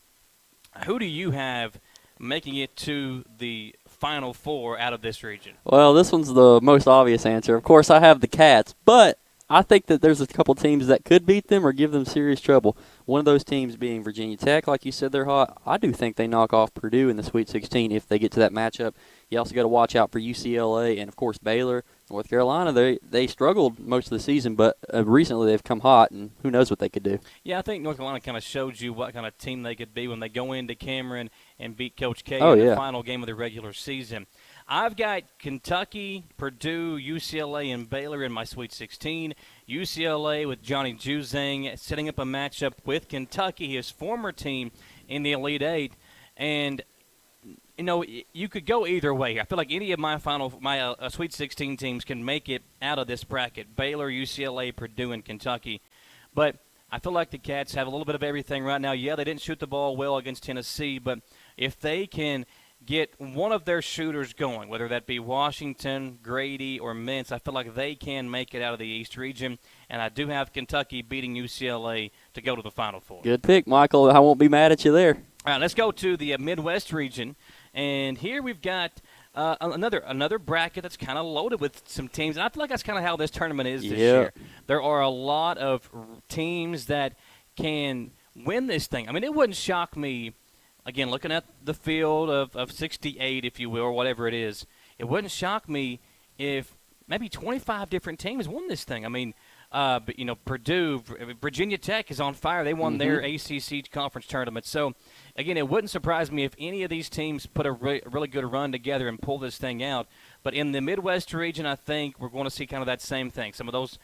Who do you have making it to the Final Four out of this region? Well, this one's the most obvious answer. Of course, I have the Cats, but I think that there's a couple teams that could beat them or give them serious trouble. One of those teams being Virginia Tech, like you said, they're hot. I do think they knock off Purdue in the Sweet 16 if they get to that matchup. You also got to watch out for UCLA and, of course, Baylor. North Carolina, they struggled most of the season, but recently they've come hot, and who knows what they could do. Yeah, I think North Carolina kind of showed you what kind of team they could be when they go into Cameron and beat Coach K in the final game of the regular season. I've got Kentucky, Purdue, UCLA, and Baylor in my Sweet 16. UCLA with Johnny Juzang setting up a matchup with Kentucky, his former team, in the Elite Eight. And, you know, you could go either way. I feel like any of my Sweet 16 teams can make it out of this bracket. Baylor, UCLA, Purdue, and Kentucky. But I feel like the Cats have a little bit of everything right now. Yeah, they didn't shoot the ball well against Tennessee, but if they can get one of their shooters going, whether that be Washington, Grady, or Mintz, I feel like they can make it out of the East region, and I do have Kentucky beating UCLA to go to the Final Four. Good pick, Michael. I won't be mad at you there. All right, let's go to the Midwest region, and here we've got another bracket that's kind of loaded with some teams, and I feel like that's kind of how this tournament is this year. There are a lot of teams that can win this thing. I mean, it wouldn't shock me. Again, looking at the field of 68, if you will, or whatever it is, it wouldn't shock me if maybe 25 different teams won this thing. I mean, but, you know, Purdue, Virginia Tech is on fire. They won their ACC conference tournament. So, again, it wouldn't surprise me if any of these teams put a really good run together and pull this thing out. But in the Midwest region, I think we're going to see kind of that same thing. Some of those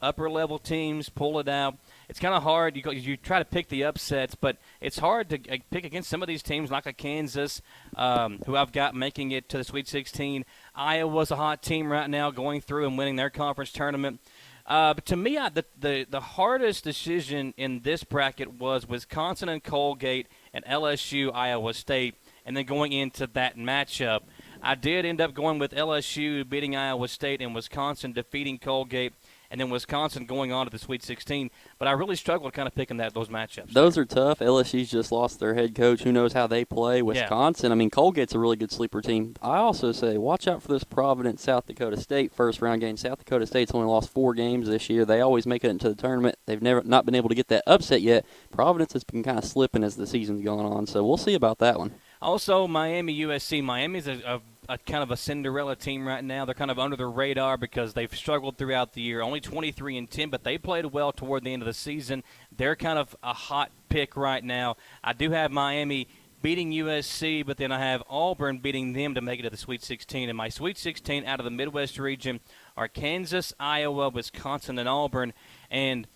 upper-level teams pull it out. It's kind of hard. You try to pick the upsets, but it's hard to pick against some of these teams like a Kansas, who I've got making it to the Sweet 16. Iowa's a hot team right now, going through and winning their conference tournament. But to me, the hardest decision in this bracket was Wisconsin and Colgate and LSU, Iowa State, and then going into that matchup. I did end up going with LSU beating Iowa State and Wisconsin defeating Colgate, and then Wisconsin going on to the Sweet 16. But I really struggled kind of picking those matchups. Those are tough. LSU's just lost their head coach. Who knows how they play? Wisconsin, I mean, Colgate's a really good sleeper team. I also say watch out for this Providence South Dakota State first-round game. South Dakota State's only lost 4 games this year. They always make it into the tournament. They've not been able to get that upset yet. Providence has been kind of slipping as the season's going on, so we'll see about that one. Also, Miami, USC. Miami's a kind of a Cinderella team right now. They're kind of under the radar because they've struggled throughout the year. Only 23-10, but they played well toward the end of the season. They're kind of a hot pick right now. I do have Miami beating USC, but then I have Auburn beating them to make it to the Sweet 16. And my Sweet 16 out of the Midwest region are Kansas, Iowa, Wisconsin, and Auburn. And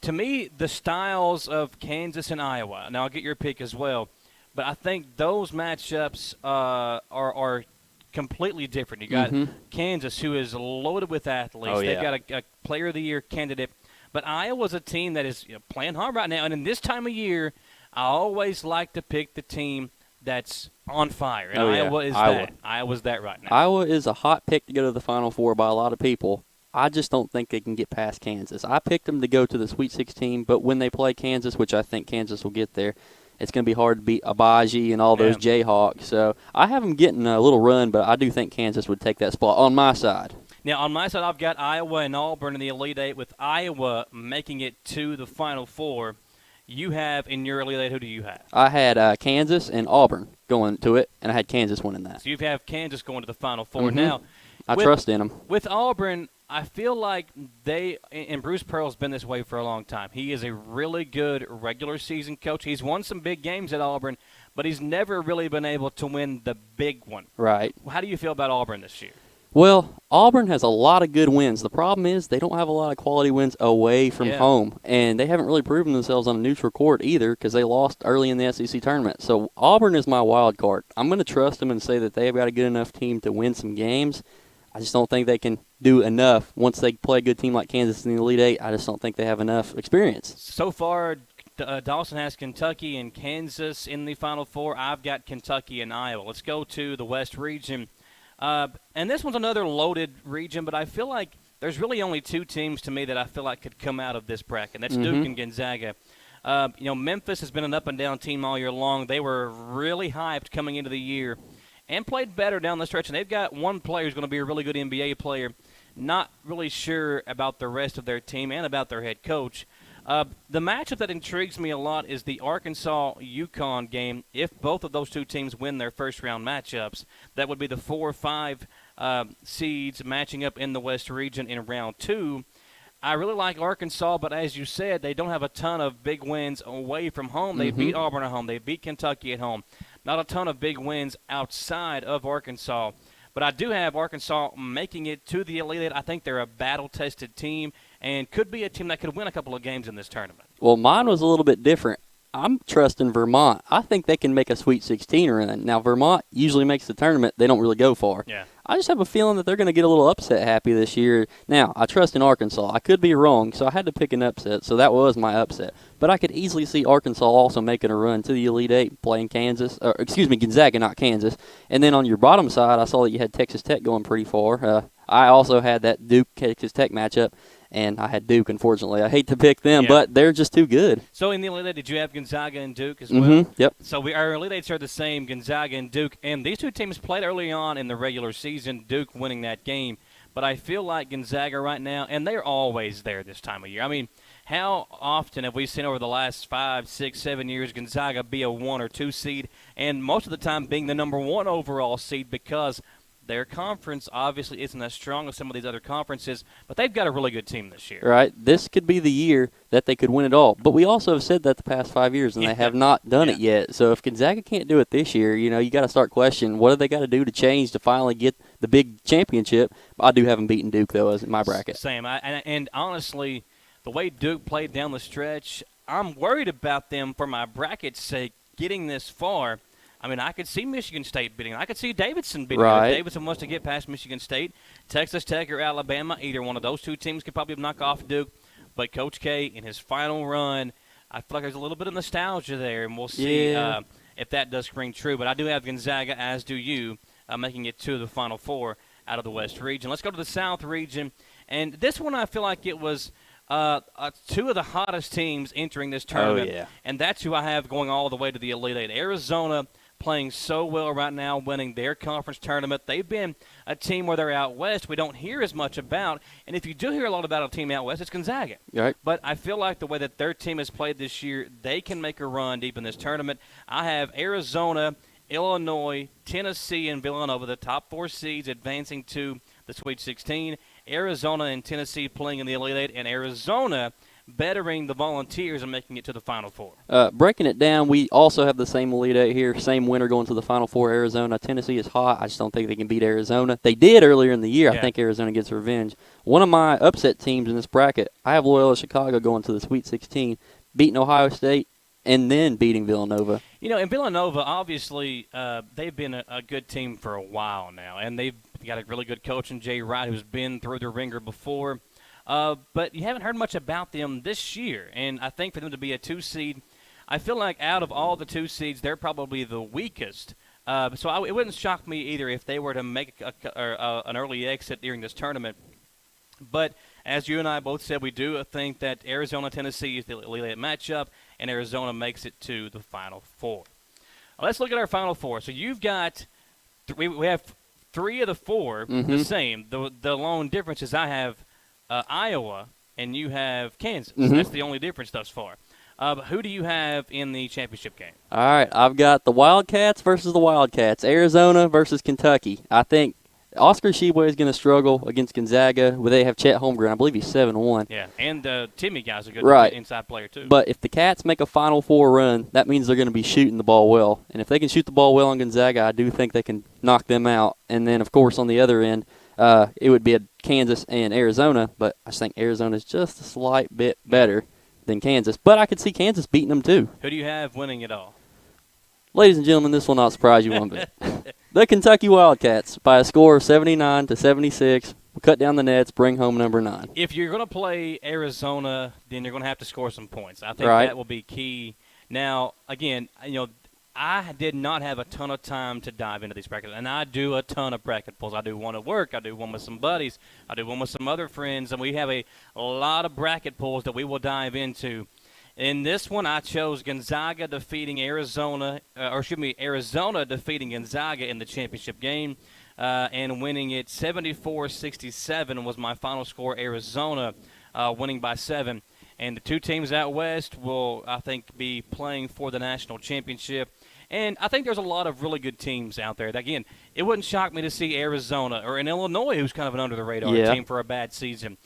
to me, the styles of Kansas and Iowa, now I'll get your pick as well, but I think those matchups are completely different. You got Kansas, who is loaded with athletes. They've got a Player of the Year candidate. But Iowa's a team that is playing hard right now. And in this time of year, I always like to pick the team that's on fire. And Iowa is that. Iowa's that right now. Iowa is a hot pick to go to the Final Four by a lot of people. I just don't think they can get past Kansas. I picked them to go to the Sweet 16, but when they play Kansas, which I think Kansas will get there, it's going to be hard to beat Abaji and all those Jayhawks. So I have them getting a little run, but I do think Kansas would take that spot on my side. Now, on my side, I've got Iowa and Auburn in the Elite Eight, with Iowa making it to the Final Four. You have, in your Elite Eight, who do you have? I had Kansas and Auburn going to it, and I had Kansas winning that. So you have Kansas going to the Final Four. Now, I trust in them. With Auburn, I feel like and Bruce Pearl's been this way for a long time. He is a really good regular season coach. He's won some big games at Auburn, but he's never really been able to win the big one. Right. How do you feel about Auburn this year? Well, Auburn has a lot of good wins. The problem is they don't have a lot of quality wins away from home, and they haven't really proven themselves on a neutral court either because they lost early in the SEC tournament. So Auburn is my wild card. I'm going to trust them and say that they've got a good enough team to win some games. I just don't think they can do enough. Once they play a good team like Kansas in the Elite Eight, I just don't think they have enough experience. So far, Dawson has Kentucky and Kansas in the Final Four. I've got Kentucky and Iowa. Let's go to the West region. And this one's another loaded region, but I feel like there's really only 2 teams to me that I feel like could come out of this bracket. That's Duke and Gonzaga. Memphis has been an up-and-down team all year long. They were really hyped coming into the year. and played better down the stretch. And they've got one player who's going to be a really good NBA player. Not really sure about the rest of their team and about their head coach. The matchup that intrigues me a lot is the Arkansas-UConn game. If both of those two teams win their first-round matchups, that would be the 4 or 5 seeds matching up in the West region in round 2. I really like Arkansas, but as you said, they don't have a ton of big wins away from home. They beat Auburn at home. They beat Kentucky at home. Not a ton of big wins outside of Arkansas. But I do have Arkansas making it to the Elite Eight. I think they're a battle-tested team and could be a team that could win a couple of games in this tournament. Well, mine was a little bit different. I'm trusting Vermont. I think they can make a Sweet 16 run. Now, Vermont usually makes the tournament. They don't really go far. Yeah. I just have a feeling that they're going to get a little upset happy this year. Now, I trust in Arkansas. I could be wrong, so I had to pick an upset, so that was my upset. But I could easily see Arkansas also making a run to the Elite Eight, playing Gonzaga, not Kansas. And then on your bottom side, I saw that you had Texas Tech going pretty far. I also had that Duke-Texas Tech matchup. And I had Duke, unfortunately. I hate to pick them, but they're just too good. So in the Elite Eight, did you have Gonzaga and Duke as well? Yep. So our Elite Eights are the same, Gonzaga and Duke. And these two teams played early on in the regular season, Duke winning that game. But I feel like Gonzaga right now, and they're always there this time of year. I mean, how often have we seen over the last 5, 6, 7 years Gonzaga be a 1 or 2 seed, and most of the time being the number 1 overall seed because their conference obviously isn't as strong as some of these other conferences, but they've got a really good team this year. Right. This could be the year that they could win it all. But we also have said that the past 5 years, and they have not done it yet. So if Gonzaga can't do it this year, you got to start questioning what do they got to do to change to finally get the big championship. I do have them beating Duke, though, as in my bracket. Same. And honestly, the way Duke played down the stretch, I'm worried about them for my bracket's sake getting this far. I mean, I could see Michigan State beating. I could see Davidson beating. Right. Davidson wants to get past Michigan State. Texas Tech or Alabama, either one of those two teams could probably knock off Duke. But Coach K, in his final run, I feel like there's a little bit of nostalgia there, and we'll see if that does ring true. But I do have Gonzaga, as do you, making it to the Final Four out of the West region. Let's go to the South region. And this one I feel like it was two of the hottest teams entering this tournament. Oh, yeah. And that's who I have going all the way to the Elite Eight. Arizona playing so well right now, winning their conference tournament. They've been a team where they're out west we don't hear as much about. And if you do hear a lot about a team out west, it's Gonzaga. Right. But I feel like the way that their team has played this year, they can make a run deep in this tournament. I have Arizona, Illinois, Tennessee, and Villanova, the top 4 seeds, advancing to the Sweet 16. Arizona and Tennessee playing in the Elite Eight, and Arizona bettering the Volunteers and making it to the Final Four. Breaking it down, we also have the same Elite Eight here, same winner going to the Final Four. Arizona. Tennessee is hot. I just don't think they can beat Arizona. They did earlier in the year. I think Arizona gets revenge. One of my upset teams in this bracket, I have Loyola Chicago going to the Sweet 16, beating Ohio State, and then beating Villanova. And Villanova, obviously, they've been a good team for a while now, and they've got a really good coach in Jay Wright who's been through the ringer before. But you haven't heard much about them this year, and I think for them to be a 2 seed, I feel like out of all the 2 seeds, they're probably the weakest. So it wouldn't shock me either if they were to make an early exit during this tournament. But as you and I both said, we do think that Arizona-Tennessee is the Elite Eight matchup, and Arizona makes it to the Final Four. Let's look at our Final Four. So you've got we have 3 of the 4 the same. The lone difference is I have Iowa, and you have Kansas. That's the only difference thus far. Who do you have in the championship game? All right, I've got the Wildcats versus the Wildcats. Arizona versus Kentucky. I think Oscar Tshiebwe is going to struggle against Gonzaga, where they have Chet Holmgren. I believe he's 7-1. Yeah, and Timmy guy's a good inside player too. But if the Cats make a Final Four run, that means they're going to be shooting the ball well. And if they can shoot the ball well on Gonzaga, I do think they can knock them out. And then, of course, on the other end, it would be a Kansas and Arizona, but I just think Arizona is just a slight bit better than Kansas. But I could see Kansas beating them too. Who do you have winning it all? Ladies and gentlemen, this will not surprise you one bit. The Kentucky Wildcats, by a score of 79-76, will cut down the nets, bring home number 9. If you're going to play Arizona, then you're going to have to score some points. I think that will be key. Now, again, I did not have a ton of time to dive into these brackets, and I do a ton of bracket pulls. I do one at work. I do one with some buddies. I do one with some other friends, and we have a lot of bracket pulls that we will dive into. In this one, I chose Gonzaga defeating Arizona, Arizona defeating Gonzaga in the championship game and winning it 74-67 was my final score. Arizona winning by 7. And the two teams out west will, I think, be playing for the national championship. And I think there's a lot of really good teams out there. Again, it wouldn't shock me to see Arizona or in Illinois, who's kind of an under-the-radar team for a bad season.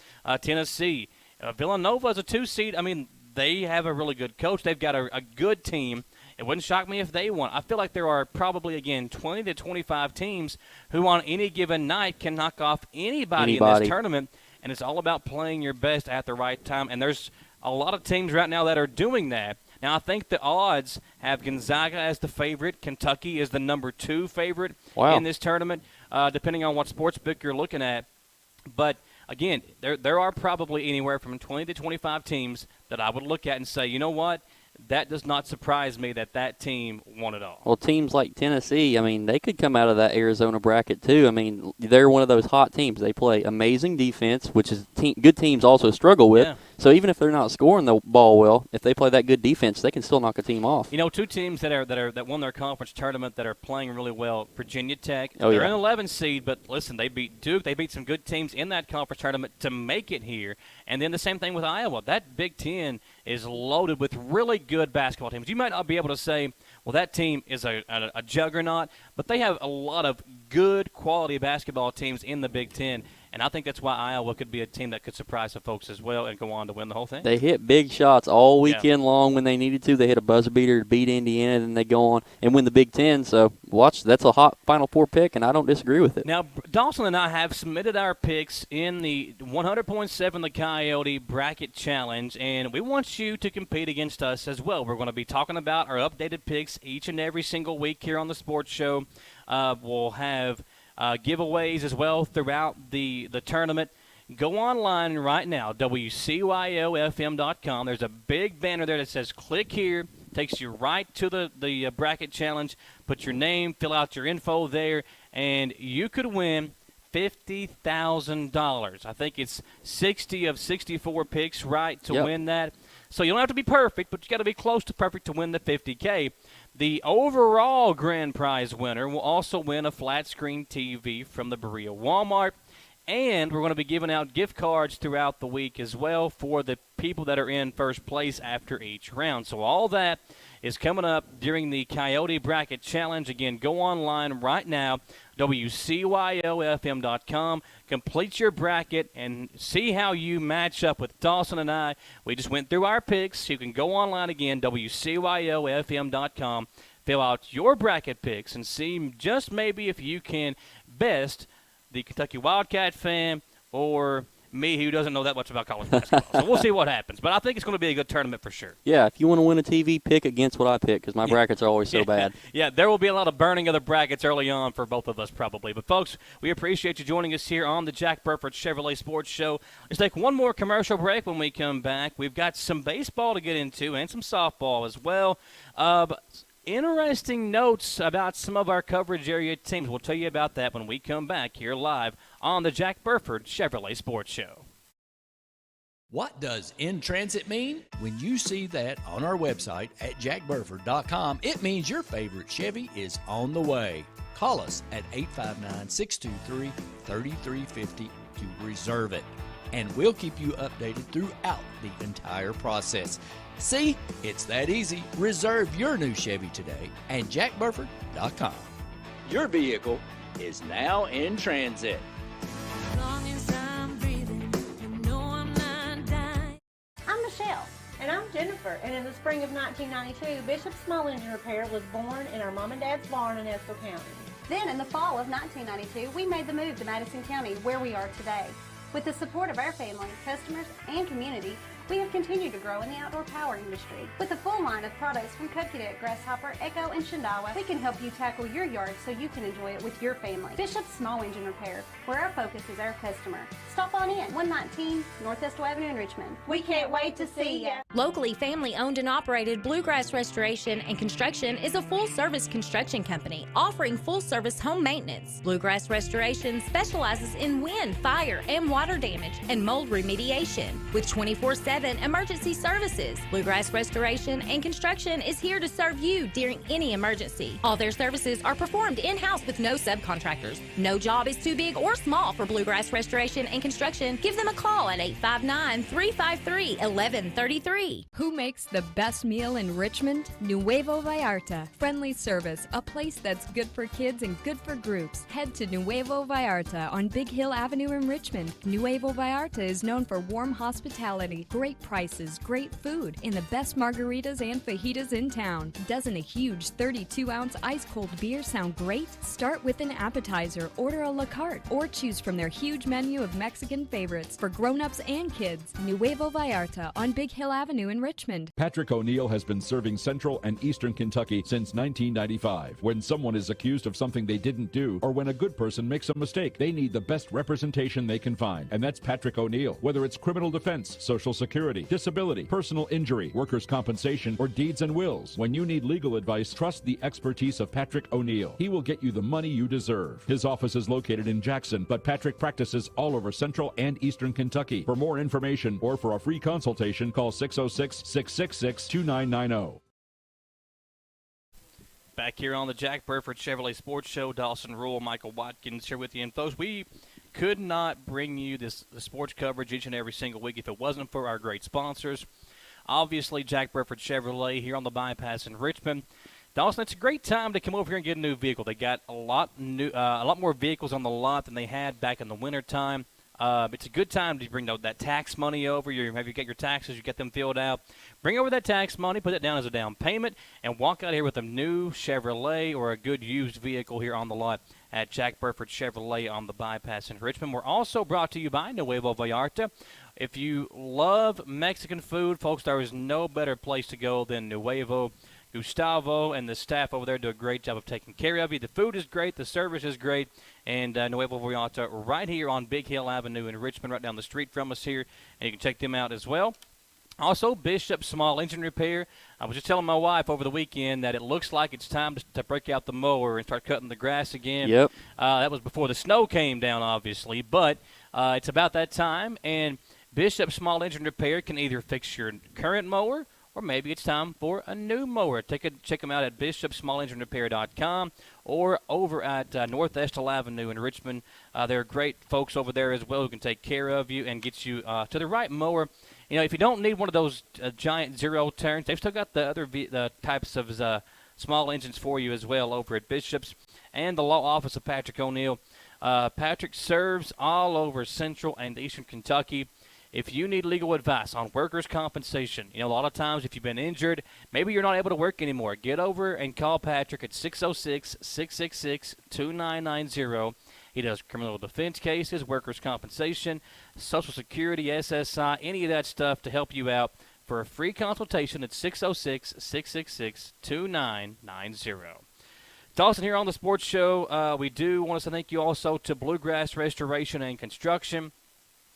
Tennessee. Villanova is a 2 seed. I mean, they have a really good coach. They've got a good team. It wouldn't shock me if they won. I feel like there are probably, again, 20 to 25 teams who on any given night can knock off anybody. In this tournament. And it's all about playing your best at the right time. And there's a lot of teams right now that are doing that. Now, I think the odds have Gonzaga as the favorite. Kentucky is the number 2 favorite in this tournament, depending on what sports book you're looking at. But, again, there are probably anywhere from 20 to 25 teams that I would look at and say, you know what? That does not surprise me that team won it all. Well, teams like Tennessee, I mean, they could come out of that Arizona bracket too. I mean, they're one of those hot teams. They play amazing defense, which is good teams also struggle with. Yeah. So even if they're not scoring the ball well, if they play that good defense, they can still knock a team off. You know, two teams that won their conference tournament that are playing really well. Virginia Tech, they're an 11 seed, but listen, they beat Duke. They beat some good teams in that conference tournament to make it here. And then the same thing with Iowa. That Big Ten is loaded with really good basketball teams. You might not be able to say, well, that team is a juggernaut, but they have a lot of good quality basketball teams in the Big Ten. And I think that's why Iowa could be a team that could surprise the folks as well and go on to win the whole thing. They hit big shots all weekend long when they needed to. They hit a buzzer beater to beat Indiana, and then they go on and win the Big Ten. So, that's a hot Final Four pick, and I don't disagree with it. Now, Dawson and I have submitted our picks in the 100.7 The Coyote Bracket Challenge, and we want you to compete against us as well. We're going to be talking about our updated picks each and every single week here on the Sports Show. We'll have giveaways as well throughout the tournament. Go online right now, WCYOFM.com. There's a big banner there that says click here. Takes you right to the bracket challenge. Put your name, fill out your info there, and you could win $50,000. I think it's 60 of 64 picks right to win that. So you don't have to be perfect, but you got to be close to perfect to win the $50K. The overall grand prize winner will also win a flat screen TV from the Berea Walmart. And we're going to be giving out gift cards throughout the week as well for the people that are in first place after each round. So all that is coming up during the Coyote Bracket Challenge. Again, go online right now, WCYOFM.com. Complete your bracket and see how you match up with Dawson and I. We just went through our picks. You can go online again, WCYOFM.com. Fill out your bracket picks and see just maybe if you can best the Kentucky Wildcat fan or me who doesn't know that much about college basketball. So we'll see what happens. But I think it's going to be a good tournament for sure. Yeah, if you want to win a TV, pick against what I pick because my brackets are always so bad. Yeah, there will be a lot of burning of the brackets early on for both of us probably. But, folks, we appreciate you joining us here on the Jack Burford Chevrolet Sports Show. Let's take one more commercial break. When we come back, we've got some baseball to get into and some softball as well. Interesting notes about some of our coverage area teams. We'll tell you about that when we come back here live on the Jack Burford Chevrolet Sports Show. What does in transit mean? When you see that on our website at jackburford.com, it means your favorite Chevy is on the way. Call us at 859-623-3350 to reserve it, and we'll keep you updated throughout the entire process. See, it's that easy. Reserve your new Chevy today at jackburford.com. Your vehicle is now in transit. I'm Michelle. And I'm Jennifer. And in the spring of 1992, Bishop Small Engine Repair was born in our mom and dad's barn in Estill County. Then in the fall of 1992, we made the move to Madison County, where we are today. With the support of our family, customers, and community, we have continued to grow in the outdoor power industry. With a full line of products from Cupcadet, Grasshopper, Echo, and Shindawa, we can help you tackle your yard so you can enjoy it with your family. Bishop Small Engine Repair, where our focus is our customer. Stop on in, 119 North Estill Avenue in Richmond. We can't wait to see you. Locally family-owned and operated Bluegrass Restoration and Construction is a full-service construction company offering full-service home maintenance. Bluegrass Restoration specializes in wind, fire, and water damage and mold remediation. With 24/7 24/7 emergency services. Bluegrass Restoration and Construction is here to serve you during any emergency. All their services are performed in-house with no subcontractors. No job is too big or small for Bluegrass Restoration and Construction. Give them a call at 859-353-1133. Who makes the best meal in Richmond? Nuevo Vallarta. Friendly service, a place that's good for kids and good for groups. Head to Nuevo Vallarta on Big Hill Avenue in Richmond. Nuevo Vallarta is known for warm hospitality, great prices, great food, and the best margaritas and fajitas in town. Doesn't a huge 32-ounce ice-cold beer sound great? Start with an appetizer, order a la carte, or choose from their huge menu of Mexican favorites for grown-ups and kids. Nuevo Vallarta on Big Hill Avenue in Richmond. Patrick O'Neill has been serving Central and Eastern Kentucky since 1995. When someone is accused of something they didn't do, or when a good person makes a mistake, they need the best representation they can find. And that's Patrick O'Neill. Whether it's criminal defense, Social Security, disability, personal injury, workers' compensation, or deeds and wills, when you need legal advice, trust the expertise of Patrick O'Neill. He will get you the money you deserve. His office is located in Jackson, but Patrick practices all over Central and Eastern Kentucky. For more information or for a free consultation, call 606-666-2990. Back here on the Jack Burford Chevrolet Sports Show, Dawson Rule, Michael Watkins here with you. And folks, we could not bring you the sports coverage each and every single week if it wasn't for our great sponsors. Obviously, Jack Burford Chevrolet here on the bypass in Richmond. Dawson, it's a great time to come over here and get a new vehicle. They got a lot more vehicles on the lot than they had back in the wintertime. It's a good time to bring that tax money over. Have you got your taxes, you get them filled out. Bring over that tax money, put it down as a down payment, and walk out here with a new Chevrolet or a good used vehicle here on the lot at Jack Burford Chevrolet on the bypass in Richmond. We're also brought to you by Nuevo Vallarta. If you love Mexican food, folks, there is no better place to go than Nuevo. Gustavo and the staff over there do a great job of taking care of you. The food is great, the service is great, and Nuevo Vallarta right here on Big Hill Avenue in Richmond, right down the street from us here, and you can check them out as well. Also, Bishop Small Engine Repair. I was just telling my wife over the weekend that it looks like it's time to break out the mower and start cutting the grass again. Yep. That was before the snow came down, obviously, but it's about that time, and Bishop Small Engine Repair can either fix your current mower or maybe it's time for a new mower. Check them out at bishopsmallenginerepair.com or over at North Estill Avenue in Richmond. They're great folks over there as well who can take care of you and get you to the right mower. You know, if you don't need one of those giant zero turns, they've still got the other the types of small engines for you as well over at Bishop's and the law office of Patrick O'Neill. Patrick serves all over Central and Eastern Kentucky. If you need legal advice on workers' compensation, you know, a lot of times if you've been injured, maybe you're not able to work anymore, get over and call Patrick at 606-666-2990. He does criminal defense cases, workers' compensation, Social Security, SSI, any of that stuff to help you out. For a free consultation at 606-666-2990. Dawson here on the Sports Show. We do want to say thank you also to Bluegrass Restoration and Construction.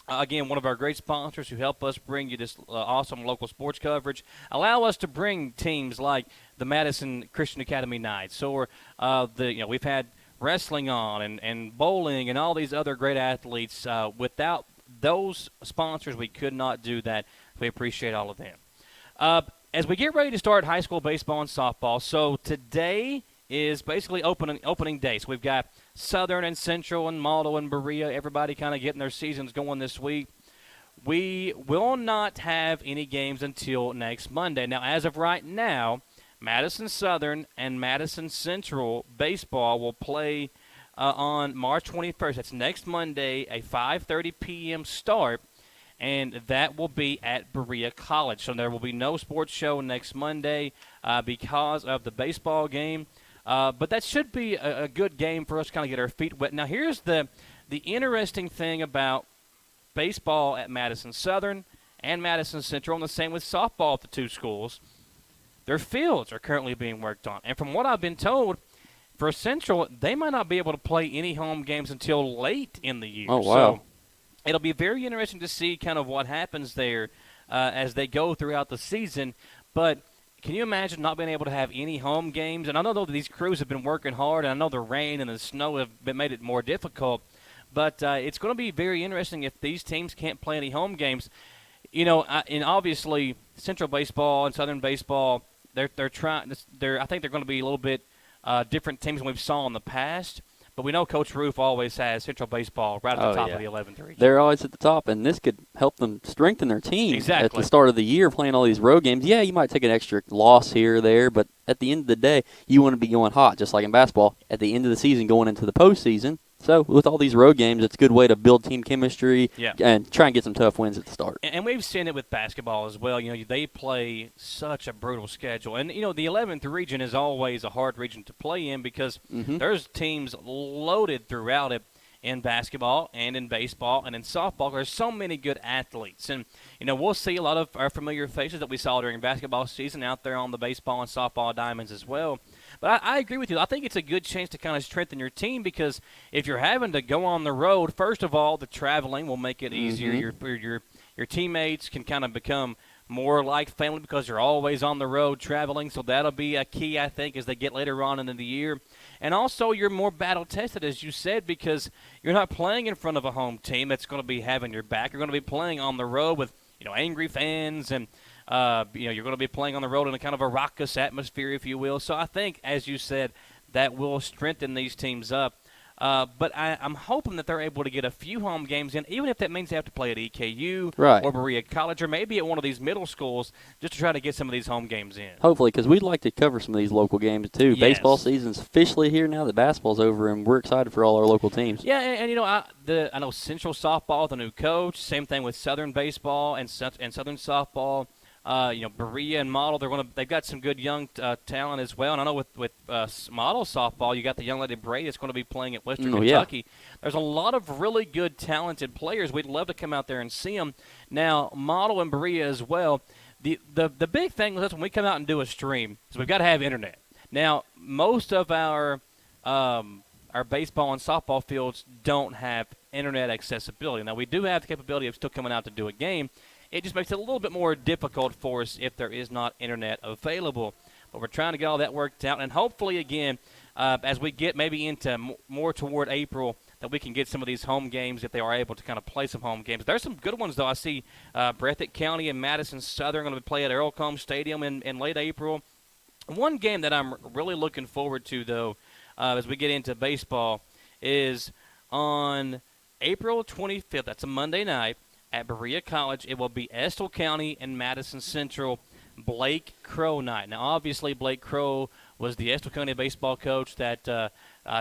Again, one of our great sponsors who help us bring you this awesome local sports coverage. Allow us to bring teams like the Madison Christian Academy Knights or we've had wrestling on and bowling and all these other great athletes. Without those sponsors, we could not do that. We appreciate all of them. As we get ready to start high school baseball and softball, so today is basically opening day. So we've got Southern and Central and Maldo and Berea, everybody kind of getting their seasons going this week. We will not have any games until next Monday. Now, as of right now, Madison Southern and Madison Central baseball will play on March 21st. That's next Monday, a 5:30 p.m. start, and that will be at Berea College. So there will be no sports show next Monday because of the baseball game. But that should be a good game for us to kind of get our feet wet. Now, here's the interesting thing about baseball at Madison Southern and Madison Central, and the same with softball at the two schools. Their fields are currently being worked on. And from what I've been told, for Central, they might not be able to play any home games until late in the year. Oh, wow. So it'll be very interesting to see kind of what happens there as they go throughout the season. But can you imagine not being able to have any home games? And I know that these crews have been working hard, and I know the rain and the snow have made it more difficult. But it's going to be very interesting if these teams can't play any home games. And obviously Central Baseball and Southern Baseball, they're trying. I think they're going to be a little bit different teams than we've saw in the past. But we know Coach Roof always has Central Baseball right at the top of the 11th region. They're always at the top, and this could help them strengthen their team exactly. At the start of the year, playing all these road games. Yeah, you might take an extra loss here or there, but at the end of the day, you want to be going hot, just like in basketball. At the end of the season, going into the postseason. So with all these road games, it's a good way to build team chemistry and try and get some tough wins at the start. And we've seen it with basketball as well. They play such a brutal schedule. And, the 11th region is always a hard region to play in because there's teams loaded throughout it in basketball and in baseball and in softball. There's so many good athletes. And, we'll see a lot of our familiar faces that we saw during basketball season out there on the baseball and softball diamonds as well. But I agree with you. I think it's a good chance to kind of strengthen your team because if you're having to go on the road, first of all, the traveling will make it easier. Your teammates can kind of become more like family because you're always on the road traveling. So that'll be a key, I think, as they get later on in the year. And also you're more battle-tested, as you said, because you're not playing in front of a home team that's going to be having your back. You're going to be playing on the road with, angry fans and you're going to be playing on the road in a kind of a raucous atmosphere, if you will. So I think, as you said, that will strengthen these teams up. But I'm hoping that they're able to get a few home games in, even if that means they have to play at EKU or Berea College or maybe at one of these middle schools just to try to get some of these home games in. Hopefully, because we'd like to cover some of these local games, too. Yes. Baseball season's officially here now that basketball's over, and we're excited for all our local teams. Yeah, and I know Central Softball, the new coach, same thing with Southern Baseball and Southern Softball. Berea and Model, they've got some good young talent as well. And I know with Model softball, you got the young lady Bray that's going to be playing at Western Kentucky. Yeah. There's a lot of really good, talented players. We'd love to come out there and see them. Now, Model and Berea as well. The big thing with us when we come out and do a stream is we've got to have internet. Now, most of our baseball and softball fields don't have internet accessibility. Now, we do have the capability of still coming out to do a game. It just makes it a little bit more difficult for us if there is not internet available. But we're trying to get all that worked out. And hopefully, again, as we get maybe into more toward April, that we can get some of these home games if they are able to kind of play some home games. There's some good ones, though. I see Breathitt County and Madison Southern going to play at Earlcombe Stadium in late April. One game that I'm really looking forward to, though, as we get into baseball, is on April 25th. That's a Monday night. At Berea College, it will be Estill County and Madison Central Blake Crow night. Now, obviously, Blake Crow was the Estill County baseball coach that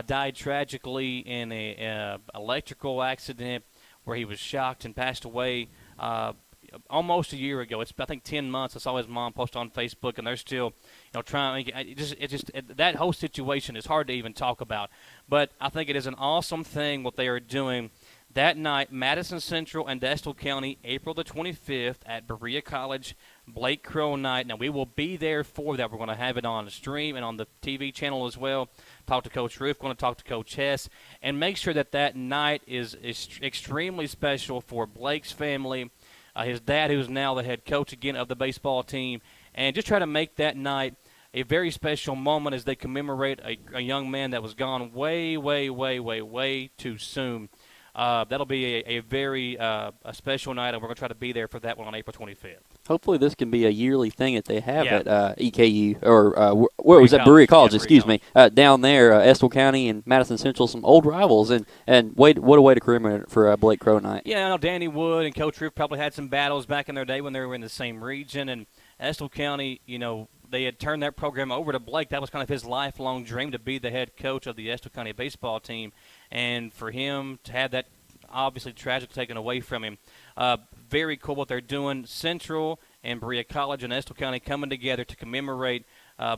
died tragically in a electrical accident where he was shocked and passed away almost a year ago. It's, I think, 10 months. I saw his mom post on Facebook, and they're still, trying. That whole situation is hard to even talk about. But I think it is an awesome thing what they are doing. That night, Madison Central and Estill County, April the 25th at Berea College, Blake Crow night. Now, we will be there for that. We're going to have it on the stream and on the TV channel as well. Talk to Coach Roof, going to talk to Coach Hess, and make sure that night is extremely special for Blake's family, his dad, who's now the head coach again of the baseball team, and just try to make that night a very special moment as they commemorate a young man that was gone way, way, way, way, way too soon. That'll be a very a special night, and we're going to try to be there for that one on April 25th. Hopefully this can be a yearly thing that they have at EKU, or where was that? Berea College, excuse me. Down there, Estill County and Madison Central, some old rivals, and what a way to commemorate it for Blake Crow night. Yeah, I know Danny Wood and Coach Roof probably had some battles back in their day when they were in the same region, and Estill County, they had turned that program over to Blake. That was kind of his lifelong dream to be the head coach of the Estill County baseball team. And for him to have that obviously tragic taken away from him, very cool what they're doing. Central and Berea College and Estill County coming together to commemorate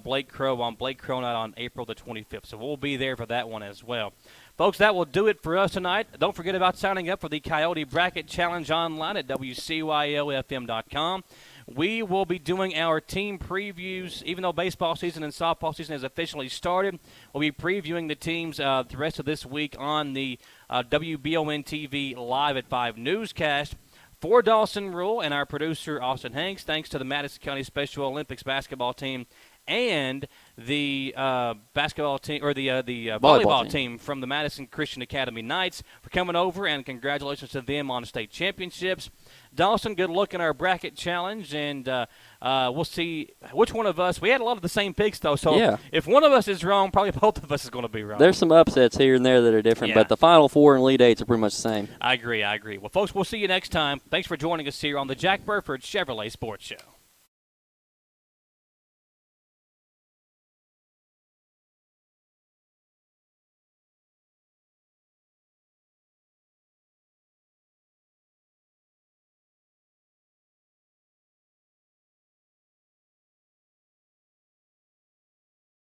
Blake Crow on Blake Crow night on April the 25th. So we'll be there for that one as well. Folks, that will do it for us tonight. Don't forget about signing up for the Coyote Bracket Challenge online at WCYLFM.com. We will be doing our team previews. Even though baseball season and softball season has officially started, we'll be previewing the teams the rest of this week on the WBON TV Live at 5 newscast. For Dawson Rule and our producer, Austin Hanks, thanks to the Madison County Special Olympics basketball team and the basketball team or the volleyball team from the Madison Christian Academy Knights for coming over, and congratulations to them on state championships. Dawson, good luck in our bracket challenge, and we'll see which one of us. We had a lot of the same picks, though, so if one of us is wrong, probably both of us is going to be wrong. There's some upsets here and there that are different, but the Final Four and Elite Eights are pretty much the same. I agree. Well, folks, we'll see you next time. Thanks for joining us here on the Jack Burford Chevrolet Sports Show.